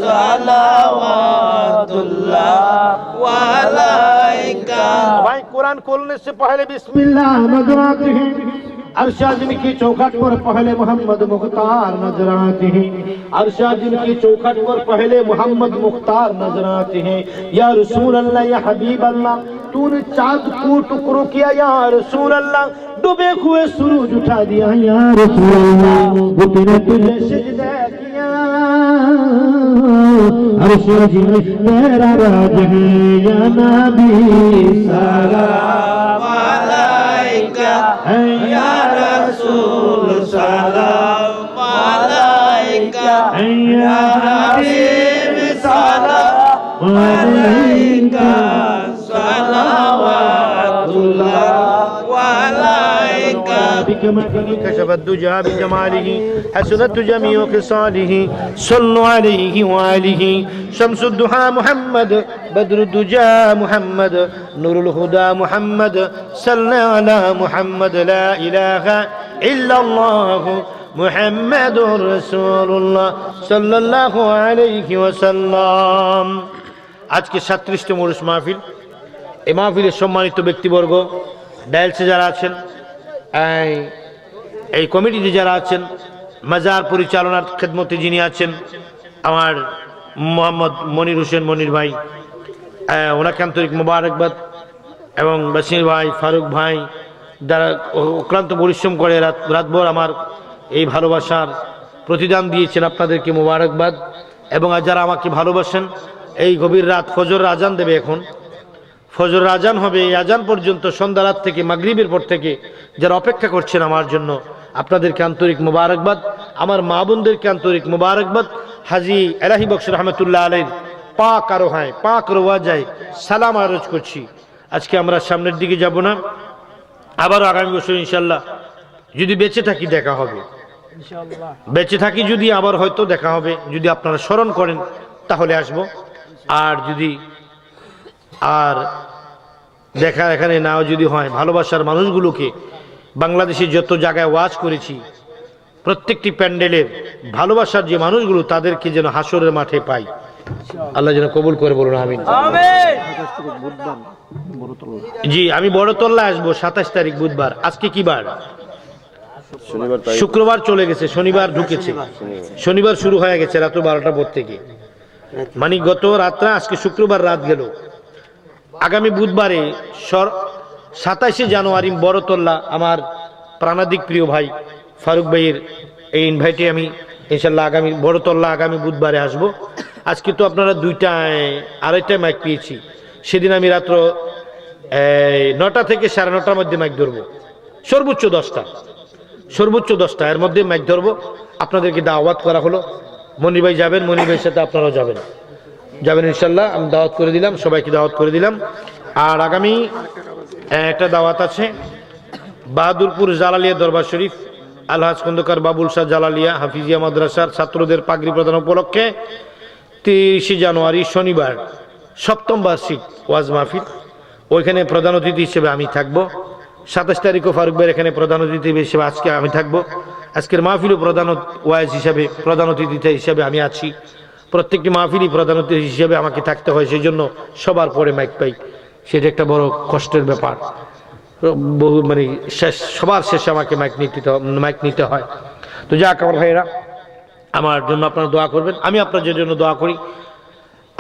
[SPEAKER 2] सलावतुल्लाह अलैका। भाई कुरान खोलने से पहले बिस्मिल्लाह नजर आते हैं, अरशाजिम की चौखट पर पहले मोहम्मद मुख्तार नजर आते हैं, अरशाजिम की चौखट पर पहले मोहम्मद मुख्तार नजर आते हैं। या रसूल अल्लाह या हबीब अल्लाह, तूने चाँद को टुकड़ों किया, या रसूल अल्लाह डूबे हुए सूरज उठा दिया, या रसूल अल्लाह घुटने तुझे सिजदा किया, अरशाजिम तेरा राज है, या नबी सलाम अलैका या रसूल सलाम अलैका या हबीब सलाम अलैका सलावतुल्लाह अलैका। بكماله كشف الدجى بجماله حسنت جميع خصاله صلوا عليه وآله شمس الضحى محمد بدر الدجى محمد نور الهدى محمد صلى على محمد لا إله إلا الله محمد رسول الله صلى الله عليه وسلم আজকে 37টি মৌলুস মাহফিল। এই মাহফিলের সম্মানিত ব্যক্তিবর্গ, ডায়ালসে যারা আছেন, এই কমিটিতে যারা আছেন, মাজার পরিচালনার খেদমতে যিনি আছেন আমার মোহাম্মদ মনির হোসেন মনির ভাই, ওনাকে আন্তরিক মোবারকবাদ, এবং বাসির ভাই, ফারুক ভাই যারা অক্লান্ত পরিশ্রম করে রাতভর আমার এই ভালোবাসার প্রতিদান দিয়েছেন, আপনাদেরকে মোবারকবাদ। এবং যারা আমাকে ভালোবাসেন, এই গভীর রাত ফজর আজান দেবে, এখন ফজর আজান হবে, এই আজান পর্যন্ত সন্ধ্যা রাত থেকে মাগরিবের পর থেকে যারা অপেক্ষা করছেন আমার জন্য, আপনাদেরকে আন্তরিক মোবারকবাদ। আমার মা বোনদেরকে আন্তরিক মোবারকবাদ। হাজী এলাহি বক্স রহমতুল্লাহ আলাইহির পাক আরোহায় পাক রওয়াজায় সালাম আরজ করছি। আজকে আমরা সামনের দিকে যাব না, আবারও আগামী বছর ইনশাল্লাহ যদি বেঁচে থাকি দেখা হবে, বেঁচে থাকি যদি আবার হয়তো দেখা হবে, যদি আপনারা স্মরণ করেন তাহলে আসব। আর যদি আর দেখা এখানে নাও যদি হয়, ভালোবাসার মানুষগুলোকে বাংলাদেশে যত জায়গায় ওয়াজ করেছি, প্রত্যেকটি প্যান্ডেলের ভালোবাসার যে মানুষগুলো, তাদেরকে যেন হাসরের মাঠে পাই, আল্লাহ যেন কবুল করে, বলুন আমিন। জি, আমি বড়তল্লা আসবো 27 তারিখ বুধবার। আজকে কি বার? শুক্রবার চলে গেছে, শনিবার ঢুকেছে, শনিবার শুরু হয়ে গেছে রাত 12টার পর থেকে, মানে গত রাতটা, আজকে শুক্রবার রাত গেল। আগামী বুধবারে 27শে জানুয়ারি বড়তল্লা আমার প্রাণাধিক প্রিয় ভাই ফারুক ভাইয়ের এই ইনভাইটে আমি ইনশাল্লাহ আগামী বড়তল্লা আগামী বুধবারে আসব। আজকে তো আপনারা 2:30টায় মাইক পেয়েছি, সেদিন আমি রাত্র 9টা থেকে 9:30টার মধ্যে মাইক ধরবো, সর্বোচ্চ 10টা এর মধ্যে মাইক ধরবো। আপনাদেরকে দাওয়াত করা হলো, মনির ভাই যাবেন, মনির ভাইয়ের সাথে আপনারাও যাবেন ইনশাল্লাহ। আমি দাওয়াত করে দিলাম, সবাইকে দাওয়াত করে দিলাম। আর আগামী একটা দাওয়াত আছে বাহাদুরপুর জালালিয়া দরবার শরীফ, আলহাজ খন্দকার বাবুল শাহ জালালিয়া হাফিজিয়া মাদ্রাসার ছাত্রদের পাগড়ি প্রদান উপলক্ষে 30শে জানুয়ারি শনিবার 7ম বার্ষিক ওয়াজ মাহফিল। ওইখানে প্রধান অতিথি হিসেবে আমি থাকবো। 27 তারিখও ফারুক ভাইয়ের এখানে প্রধান অতিথি হিসেবে আজকে আমি থাকবো। আজকের মাহফিলও প্রধান ওয়াজ হিসাবে, প্রধান অতিথি হিসাবে আমি আছি। প্রত্যেকটি মাহফিলই প্রধান অতিথি হিসেবে আমাকে থাকতে হয়, সেই জন্য সবার পরে মাইক পাই, সেটা একটা বড় কষ্টের ব্যাপার। বহু মানে সবার শেষে আমাকে মাইক নিতে হয়। তো যাক আমার ভাইয়েরা, আমার জন্য আপনারা দোয়া করবেন, আমি আপনাদের জন্য দোয়া করি।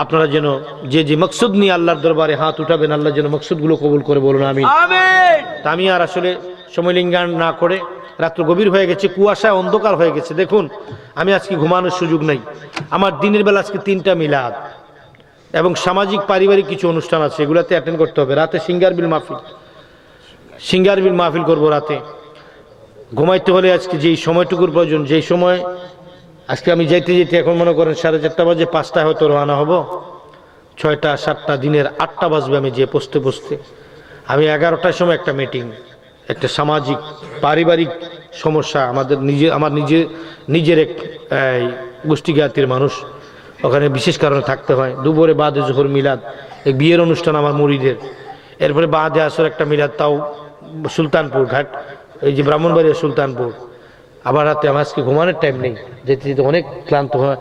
[SPEAKER 2] আপনারা যেন যে মকসুদ নিয়ে আল্লাহর দরবারে হাত উঠাবেন, আল্লাহ যেন মকসুদগুলো কবুল করে, বলুন আমিন। তা আমি আর আসলে সময় লিঙ্গান না করে, রাত্র গভীর হয়ে গেছে, কুয়াশায় অন্ধকার হয়ে গেছে। দেখুন, আমি আজকে ঘুমানোর সুযোগ নেই। আমার দিনের বেলা আজকে 3টা মিলাদ এবং সামাজিক পারিবারিক কিছু অনুষ্ঠান আছে, এগুলাতে অ্যাটেন্ড করতে হবে। রাতে সিঙ্গার বিল মাহফিল করবো রাতে। ঘুমাইতে হলে আজকে যেই সময়টুকুর প্রয়োজন, যেই সময় আজকে আমি যেতে এখন মনে করেন 4:30 বাজে, 5টায় হয়তো রওনা হব, 6টা 7টা দিনের 8টা বাজবে আমি যে পৌঁছতে। আমি 11টার সময় একটা মিটিং, একটা সামাজিক পারিবারিক সমস্যা, আমার নিজের এক গোষ্ঠীঘাতির মানুষ, ওখানে বিশেষ কারণে থাকতে হয়। দুপুরে বাদে জোহর মিলাদ, এক বিয়ের অনুষ্ঠান আমার মুরিদের, এরপরে বাদে আসর একটা মিলাদ, তাও সুলতানপুর ঘাট, এই যে ব্রাহ্মণবাড়িয়া সুলতানপুর। আবার রাতে আমার আজকে ঘুমানোর টাইম নেই, যেতে যেতে অনেক ক্লান্ত হয়,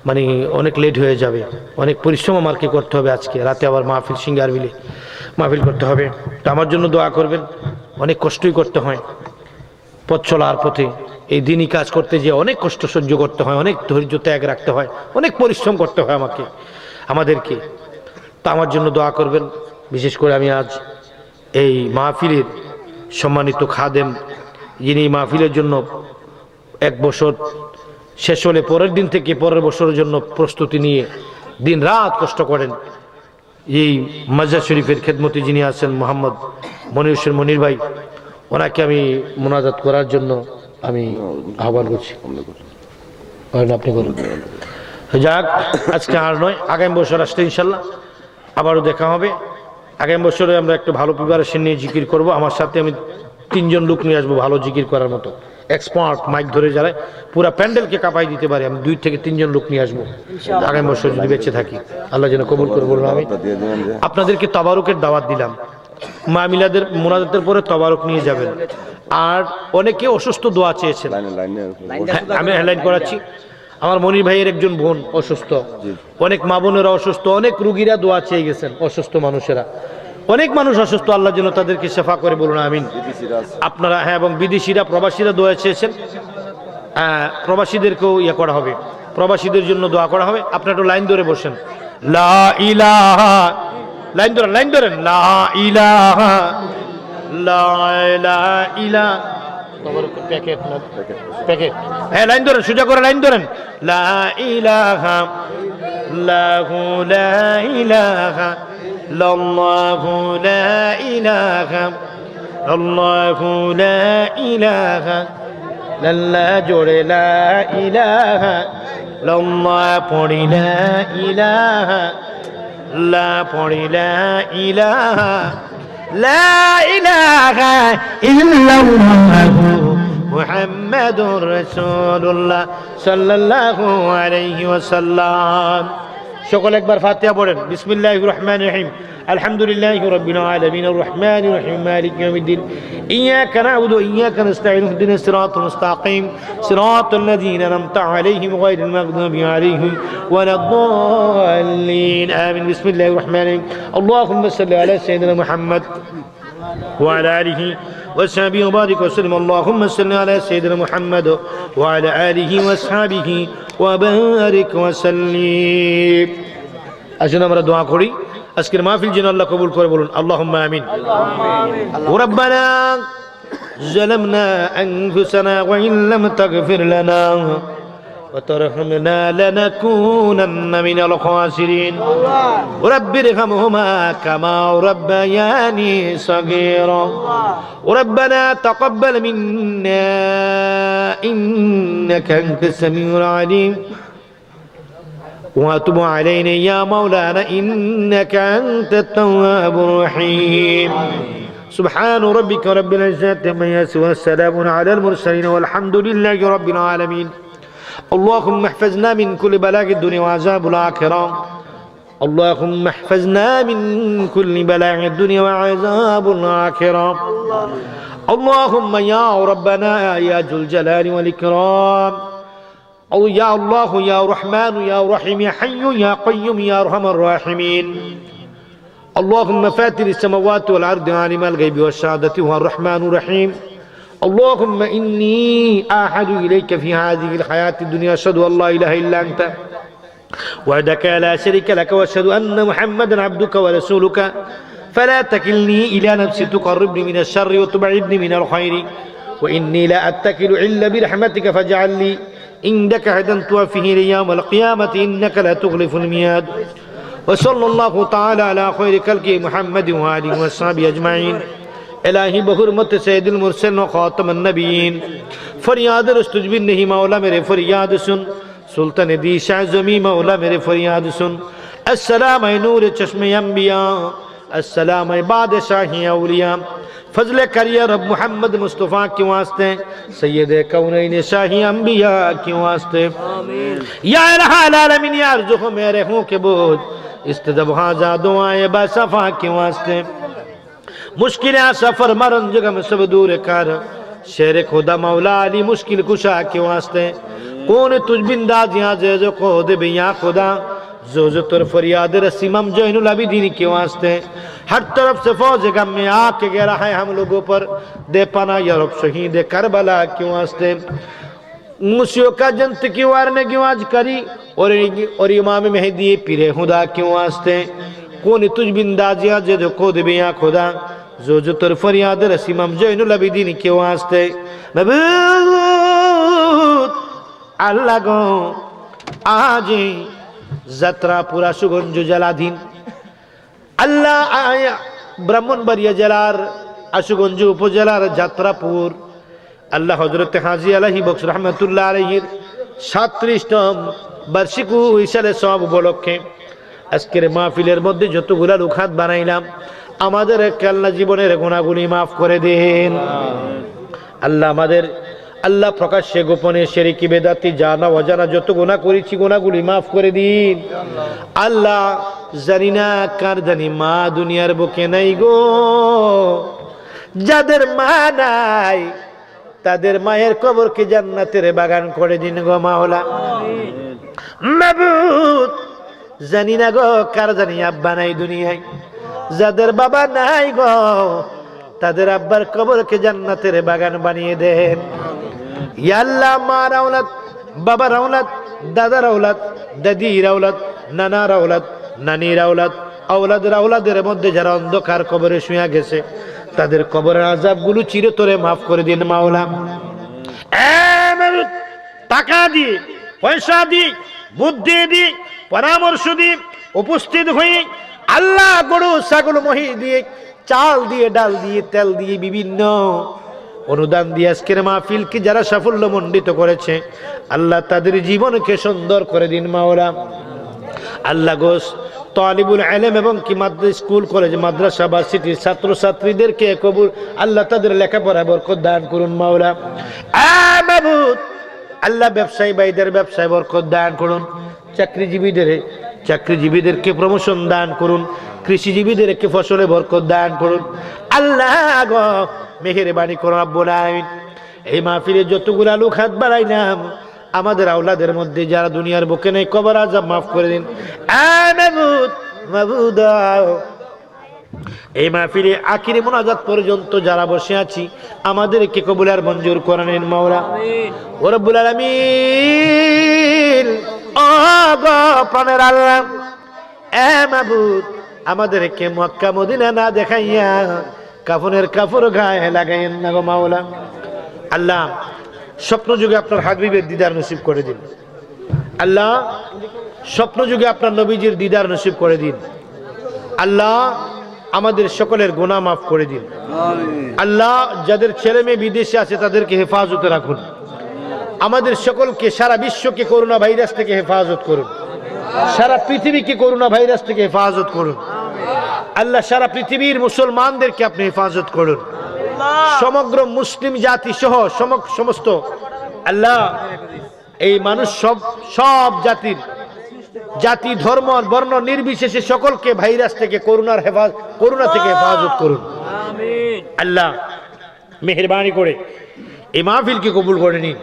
[SPEAKER 2] মানে অনেক লেট হয়ে যাবে, অনেক পরিশ্রম আমাকে করতে হবে। আজকে রাতে আবার মাহফিল, সিঙ্গার বিলে মাহফিল করতে হবে। তো আমার জন্য দোয়া করবেন, অনেক কষ্টই করতে হয় পথ চলার পথে। এই দিনই কাজ করতে যেয়ে অনেক কষ্ট সহ্য করতে হয়, অনেক ধৈর্য ত্যাগ রাখতে হয়, অনেক পরিশ্রম করতে হয় আমাদেরকে। তা আমার জন্য দোয়া করবেন। বিশেষ করে আমি আজ এই মাহফিলের সম্মানিত খাদেম, যিনি মাহফিলের জন্য 1 বছর শেষ হলে পরের দিন থেকে পরের বছরের জন্য প্রস্তুতি নিয়ে দিন রাত কষ্ট করেন, এই মাজার শরীফের খেদমতে যিনি আছেন মোহাম্মদ মনির হোসেন মনির ভাই, ওনাকে আমি মোনাজাত করার জন্য আমি আহ্বান করছি। আপনি করুন। যাক, আজকে আর নয়, আগামী বছর আসলে ইনশাল্লাহ আবারও দেখা হবে। আগামী বছরে আমরা একটু ভালো প্রিপারেশন নিয়ে জিকির করব। আমার সাথে আমি 3জন লোক নিয়ে আসবো ভালো জিকির করার মতো, এক্সপার্ট, মাইক ধরে যারা পুরা প্যান্ডেলকে কাঁপাই দিতে পারে। আমি 2 থেকে 3 জন লোক নিয়ে আসবো আগামী বছর যদি বেঁচে থাকি, আল্লাহ যেন কবুল করে। বলুন আমি আপনাদেরকে তবারকের দাওয়াত দিলাম, মা মিলাদের মোনাজাতের পরে তবারক নিয়ে যাবেন। আর অনেকে অসুস্থ দোয়া চেয়েছেন, আমি হেডলাইন করাচ্ছি। আমার মনির ভাইয়ের একজন বোন অসুস্থ, অনেক মা বোনেরা অসুস্থ, অনেক রুগীরা দোয়া চেয়ে গেছেন, অসুস্থ মানুষেরা, অনেক মানুষ অসুস্থ, আল্লাহ যেন তাদেরকে শেফা করে। বলুন আমিন। আপনারা হ্যাঁ, এবং বিদেশিরা প্রবাসীরা দোয়া চেয়েছেন, প্রবাসীদেরকেও ইয়ে করা হবে, প্রবাসীদের জন্য দোয়া করা হবে। আপনারা একটু লাইন ধরে বসেন। লা ইলাহা, লাইন ধরেন, লা ইলাহা, লা ইলাহা, প্যাকেট না প্যাকেট, হ্যাঁ লাইন ধরেন, সোজা করে লাইন ধরেন। লা ইলাহা লাহু লা ইলাহা লাল্লাহু লা ইলাহা আল্লাহু লা ইলাহা লাল্লাহ জোড়ে লা ইলাহা লাল্লাহ পড়ি লা ইলাহা লা পড়ি লা ইলাহা লা ইলাহা ইল্লাল্লাহু মুহাম্মাদুর রাসূলুল্লাহ সাল্লাল্লাহু আলাইহি ওয়াসাল্লাম। সকলে একবার ফাতিহা পড়েন। বিসমিল্লাহির রহমানির রহিম, আলহামদুলিল্লাহি রাব্বিল আলামিন, আর রহমানির রহিম, মালিকি ইয়াউমিদ্দিন, ইয়াকা না'বুদু ওয়া ইয়াকা নাস্তাঈন, ইহদিনাস সিরাতাল মুস্তাকিম, সিরাতাল লাযীনা আন'আমতা আলাইহিম গায়রিল মাগদুবি আলাইহিম ওয়ালাদ-দাল্লিন, আমিন। বিসমিল্লাহির রহমানির রহিম, আল্লাহুম্মা সাল্লি আলা সাইয়্যিদিনা মুহাম্মদ وعلى آله وصحبه وبارك وسلم. اللهم صل على سيدنا محمد وعلى آله وصحبه وبارك وسلم. আসুন আমরা দোয়া করি, আজকের মাহফিল যেন আল্লাহ কবুল করে। বলুন আল্লাহুম্মা আমিন। রব্বানা ظلمنا أنفسنا وإن لم تغفر لنا وترحمنا لنكونن من الخاسرين. رب ارحمهما كما ربياني صغيرا. ربنا تقبل منا إنك أنت السميع العليم وتب علينا يا مولانا إنك أنت التواب الرحيم. سبحان ربك رب العزة عما يصفون والسلام على المرسلين والحمد لله رب العالمين. اللهم احفظنا من كل بلاء الدنيا وعذاب الآخرة. اللهم احفظنا من كل بلاء الدنيا وعذاب الآخرة. اللهم يا ربنا يا ذو الجلال والإكرام، أو يا الله يا رحمن يا رحيم يا حي يا قيوم يا أرحم الراحمين. اللهم فاتر السماوات والأرض عالم الغيب والشهادة هو الرحمن الرحيم. اللهم إني أعهد إليك في هذه الحياة الدنيا أشهد أن لا إله إلا أنت وحدك لا شريك لك وأشهد أن محمدا عبدك ورسولك فلا تكلني إلى نفسي تقربني من الشر وتبعدني من الخير وإني لا أتكل إلا برحمتك فاجعل لي عندك عهدا توفيه لي يوم القيامة إنك لا تخلف الميعاد. وصلى الله تعالى على خير خلقه محمد وآله وصحبه أجمعين. الہی بحرمت سید المرسلین و خاتم النبیین، فریاد رستجبن نہیں مولا میرے فریاد سن، سلطان دی شاہ زمین مولا میرے فریاد سن. السلام اے نور چشم انبیاء، السلام اے بادشاہ اولیاء، فضل کریہ رب محمد مصطفیٰ کے واسطے، سید کونین شاہی انبیاء کے واسطے. یا الہ العالمین یا ارزق میرے ہوں کے بوجھ استجب حاجہ دعائیں باصفا کے واسطے. मुश्किल सफर मरन जगह में सब दूर कर, शेर खुदा मौला अली मुश्किल कुशा के वास्ते. कौन तुझ बिंदा जिया जो को दे बिया खुदा जो जो तुर फरियाद रसीमम जैनुल अबिदीन के वास्ते. हर तरफ से फौज गम में आके गिरा है हम लोगों पर, दे पना या रब शहीद करबला के वास्ते. मुसियों का जंत की वारने की आवाज करी और इमाम मेहदी पीरे खुदा के वास्ते. कौन तुझ बिंदा जिया जो को दे बिया खुदा जो जो तुर फरियाद रसीमम जैनुल अबिदीन के वास्ते. मबूद আল্লাহ গো, আজ যাত্রা পুরা সুগঞ্জ জেলাধীন আল্লাহ ব্রাহ্মণবাড়িয়া জেলার আশুগঞ্জ উপজেলার যাত্রাপুর আল্লাহ হযরত হাজী আলাহি বক্স রহমাতুল্লাহ আলাইহির 37তম বার্ষিক ইশারে সব উপলক্ষে আজকের মাহফিলের মধ্যে যতগুলা লোক হাত বানাইলাম আমাদের কাল্লা জীবনের গুনাহগুলি মাফ করে দিন আল্লাহ। আমাদের আল্লাহ প্রকাশ্যে গোপনে শিরকি বেদাতি জানা অজানা যত গুনাহ করেছি গুনাহগুলি মাফ করে দিন আল্লাহ। জানি না কার জানি মা দুনিয়ার বুকে নাই গো, যাদের মা নাই তাদের মায়ের কবরকে জান্নাতের বাগান করে দিন গো মাওলা। মাবুদ জানি না গো কার জানি আব্বা নাই দুনিয়ায়, যাদের বাবা নাই গো তাদের আব্বার কবরকে জান্নাতের বাগান বানিয়ে দেন ইয়া আল্লাহ। মার আওলাদ, বাবার আওলাদ, দাদার আওলাদ, দাদির আওলাদ, নানার আওলাদ, নানির আওলাদ, আওলাদের আওলাদের মধ্যে যারা অন্ধকার কবরে শুয়ে গেছে তাদের কবরের আযাবগুলো চিরতরে মাফ করে দিন মাওলা। টাকা দিয়ে, পয়সা দিয়ে, বুদ্ধি দিয়ে, পরামর্শ দিয়ে উপস্থিত হয়ে আল্লাহ গরু ছাগল মহি দিয়ে, চাল দিয়ে, ডাল দিয়ে, তেল দিয়ে, বিভিন্ন অনুদান দিয়ে আজকের মাহফিলকে যারা সাফল্য মণ্ডিত করেছে আল্লাহ তাদের জীবনকে সুন্দর করে দিন মাওলা। আল্লাহ গোস তালিবুল ইলম এবং কি মাদ্রাসা, স্কুল, কলেজ, মাদ্রাসা, ভার্সিটির ছাত্র ছাত্রীদেরকে কবুল আল্লাহ তাদের লেখাপড়া বরকত দান করুন মাওলা। মাবুদ আল্লাহ ব্যবসায়ী ভাইদের ব্যবসায় বরকত দান করুন, চাকরিজীবীদেরকে প্রমোশন দান করুন, কৃষিজীবীদেরকে ফসলে বরকত দান করুন আল্লাহ গো। মেহেরবানি করুন রব্বুল আলামিন। এই মাহফিলে যতগুলা লোক হাত বাড়াইলাম আমাদের আওলাদের মধ্যে যারা দুনিয়ার বুকে নেই কবর আযাব মাফ করে দিন মাবুদ। মাবুদ এই মাহফিলে আখিরি মুনাজাত পর্যন্ত যারা বসে আছি আমাদেরকে কবুল আর মঞ্জুর করে নিন মাওলা। ও রব্বুল আলামিন ও গো প্রাণের আল্লাহ মাবুদ আমাদেরকে মক্কা মদিনা না দেখাইয়া কাফনের কাপড় গায়ে লাগাইয়েন না গো মাওলা। আল্লাহ স্বপ্ন যুগে আপনার হাবিবের দিদার নসিব করে দিন আল্লাহ। স্বপ্ন যুগে আপনার নবীজির দিদার নসিব করে দিন আল্লাহ। আমাদের সকলের গুনাহ মাফ করে দিন আল্লাহ। যাদের ছেলে মেয়ে বিদেশে আছে তাদেরকে হেফাজতে রাখুন। আমাদের সকলকে সারা বিশ্বকে করোনা ভাইরাস থেকে হেফাজত করুন, সারা পৃথিবীকে করোনা ভাইরাস থেকে হেফাজত করুন আল্লাহ। সারা পৃথিবীর মুসলমানদেরকে আপনি হেফাজত করুন, সমগ্র মুসলিম জাতি সহ সমস্ত আল্লাহ এই মানুষ সব জাতির জাতি ধর্ম বর্ণ নির্বিশেষে সকলকে ভাইরাস থেকে করোনা থেকে হেফাজত করুন আল্লাহ। মেহেরবানি করে এই মাহফিলকে কবুল করে নিন।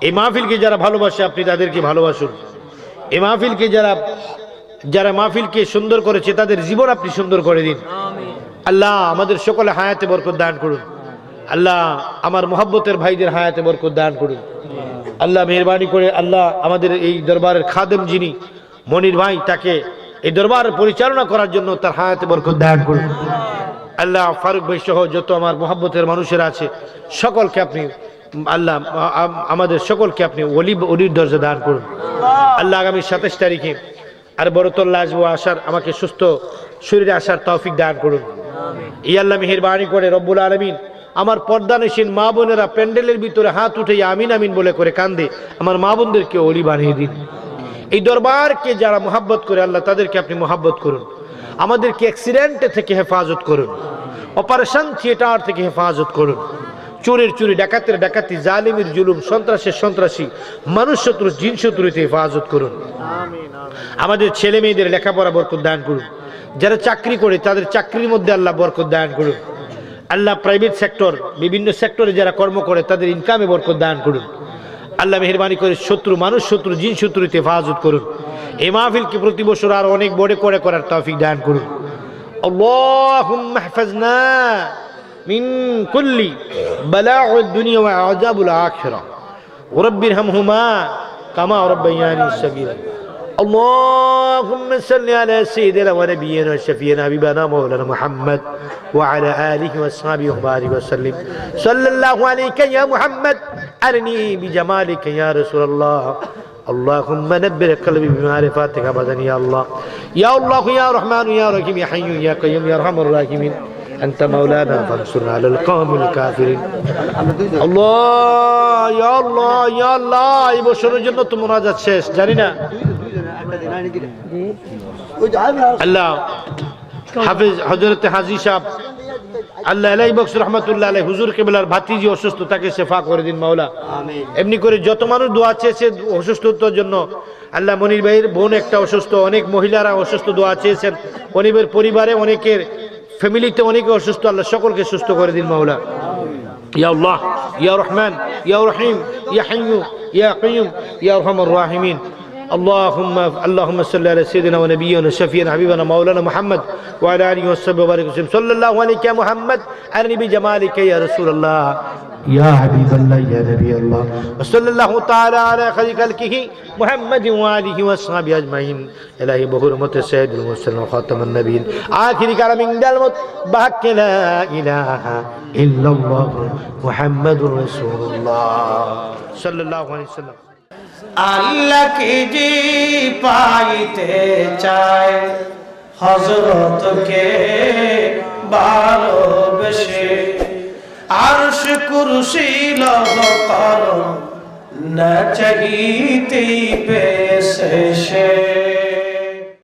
[SPEAKER 2] এই মাহফিলকে যারা ভালোবাসে আপনি তাদেরকে ভালোবাসুন। এই মাহফিলকে যারা মাহফিলকে সুন্দর করেছে তাদের জীবন আপনি সুন্দর করে দিন আল্লাহ। আমাদের সকলে হায়াতে বরকত দান করুন আল্লাহ। আমার মোহাব্বতের ভাইদের হায়াতে বরকত দান করুন আল্লাহ। মেহেরবানি করে আল্লাহ আমাদের এই দরবারের খাদেম যিনি মনির ভাই, তাকে এই দরবার পরিচালনা করার জন্য তার হায়াতে বরকত দান করুন আল্লাহ। ফারুক ভাই সহ যত আমার মোহাব্বতের মানুষেরা আছে সকলকে আপনি আল্লাহ, আমাদের সকলকে আপনি ওলির দরজা দান করুন আল্লাহ। আগামী 27 তারিখে আর বড়তল্লা আসবো, আসার আমাকে সুস্থ শরীরে আসার তৌফিক দান করুন এই আল্লাহ। মেহেরবানি করে রব্বুল আলামিন আমার পর্দানশীল মা বোনেরা প্যান্ডেলের ভিতরে হাত উঠে আমিন আমিন বলে করে কান্দে, আমার মা বোনদেরকে ওলি বানিয়ে দিন। এই দরবারকে যারা মোহাব্বত করে আল্লাহ তাদেরকে আপনি মোহাব্বত করুন। আমাদেরকে অ্যাক্সিডেন্ট থেকে হেফাজত করুন, অপারেশন থিয়েটার থেকে হেফাজত করুন, চোরের চুরি, ডাকাতের ডাকাতি, জালিমের জুলুম, সন্ত্রাসের সন্ত্রাসী, মানুষ শত্রু, জিন শত্রুতে হেফাজত করুন। আমাদের ছেলে মেয়েদের লেখাপড়া বরকত দান করুন। যারা চাকরি করে তাদের চাকরির মধ্যে আল্লাহ বরকত দান করুন আল্লাহ। প্রাইভেট সেক্টর, বিভিন্ন সেক্টরে যারা কর্ম করে তাদের ইনকামে বরকত দান করুন আল্লাহ। মেহেরবানি করে শত্রু, মানুষ শত্রু, জিন শত্রুতে হেফাজত করুন। এই মাহফিলকে প্রতি বছর আর অনেক বড় করে করার তৌফিক দান করুন। আল্লাহুম্মা ইহফাজনা মিন কুল্লি বালা'উদ দুনিয়া ওয়া আযাবুল আখিরাহ ওয়া রাব্বিরহামহুমা কামা রাব্বায়ানি সাগীরা। اللهم صل على سيدنا ونبينا وشفينا حبيبنا مولانا محمد وعلى آله وصحبه وبارك وسلم. صلى الله عليك يا محمد أرني بجمالك يا رسول الله. اللهم نبر قلبي بمعرفاتك أبدا يا الله. يا الله يا رحمن يا رحيم يا حي يا قيوم يا أرحم الراحمين. أنت مولانا فانصرنا على القوم الكافرين. الله يا الله يا الله. এই বছরের জন্য তো মুনাজাত শেষ জানি না আল্লাহ। হাফেজ হযরত হাজী সাহেব আল্লাহ আলাইহি বকশ রহমাতুল্লাহ আলাইহি হুজুর কেবলার ভাতিজি অসুস্থ, তাকে শেফা করে দিন মাওলা। এমনি করে যত মানুষ দোয়া চেয়েছে অসুস্থতার জন্য, আল্লাহ মনির ভাইয়ের বোন একটা অসুস্থ, অনেক মহিলারা অসুস্থ দোয়া চেয়েছেন, মনিবের পরিবারে অনেকের ফ্যামিলিতে অনেকে অসুস্থ, আল্লাহ সকলকে সুস্থ করে দিন মাওলা। ইয়া আল্লাহ ইয়া রহমান ইয়া রহিম ইয়া হাইয়্যু ইয়া কাইয়্যুম ইয়া আরহামার রাহিমিন। اللهم صل على سيدنا ونبينا شفيعنا حبيبنا مولانا محمد وعلى اله وصحبه وبارك وسلم. صلى الله عليك يا محمد ارني بجمالك يا رسول الله يا حبيب الله يا نبي الله. وصلى الله تعالى على خير خلقه محمد وآله وصحبه اجمعين. الهي بحرمة سيد المرسلين وخاتم النبيين آخر كلام عند الموت بحق لا اله الا الله محمد رسول الله صلى الله عليه وسلم.
[SPEAKER 4] আল্লাহকে যে পাইতে চায় হযরতকে ভালোবেসে, আরশ কুরসি লৌহ কলম না চাহিতেই পেয়েছে সে।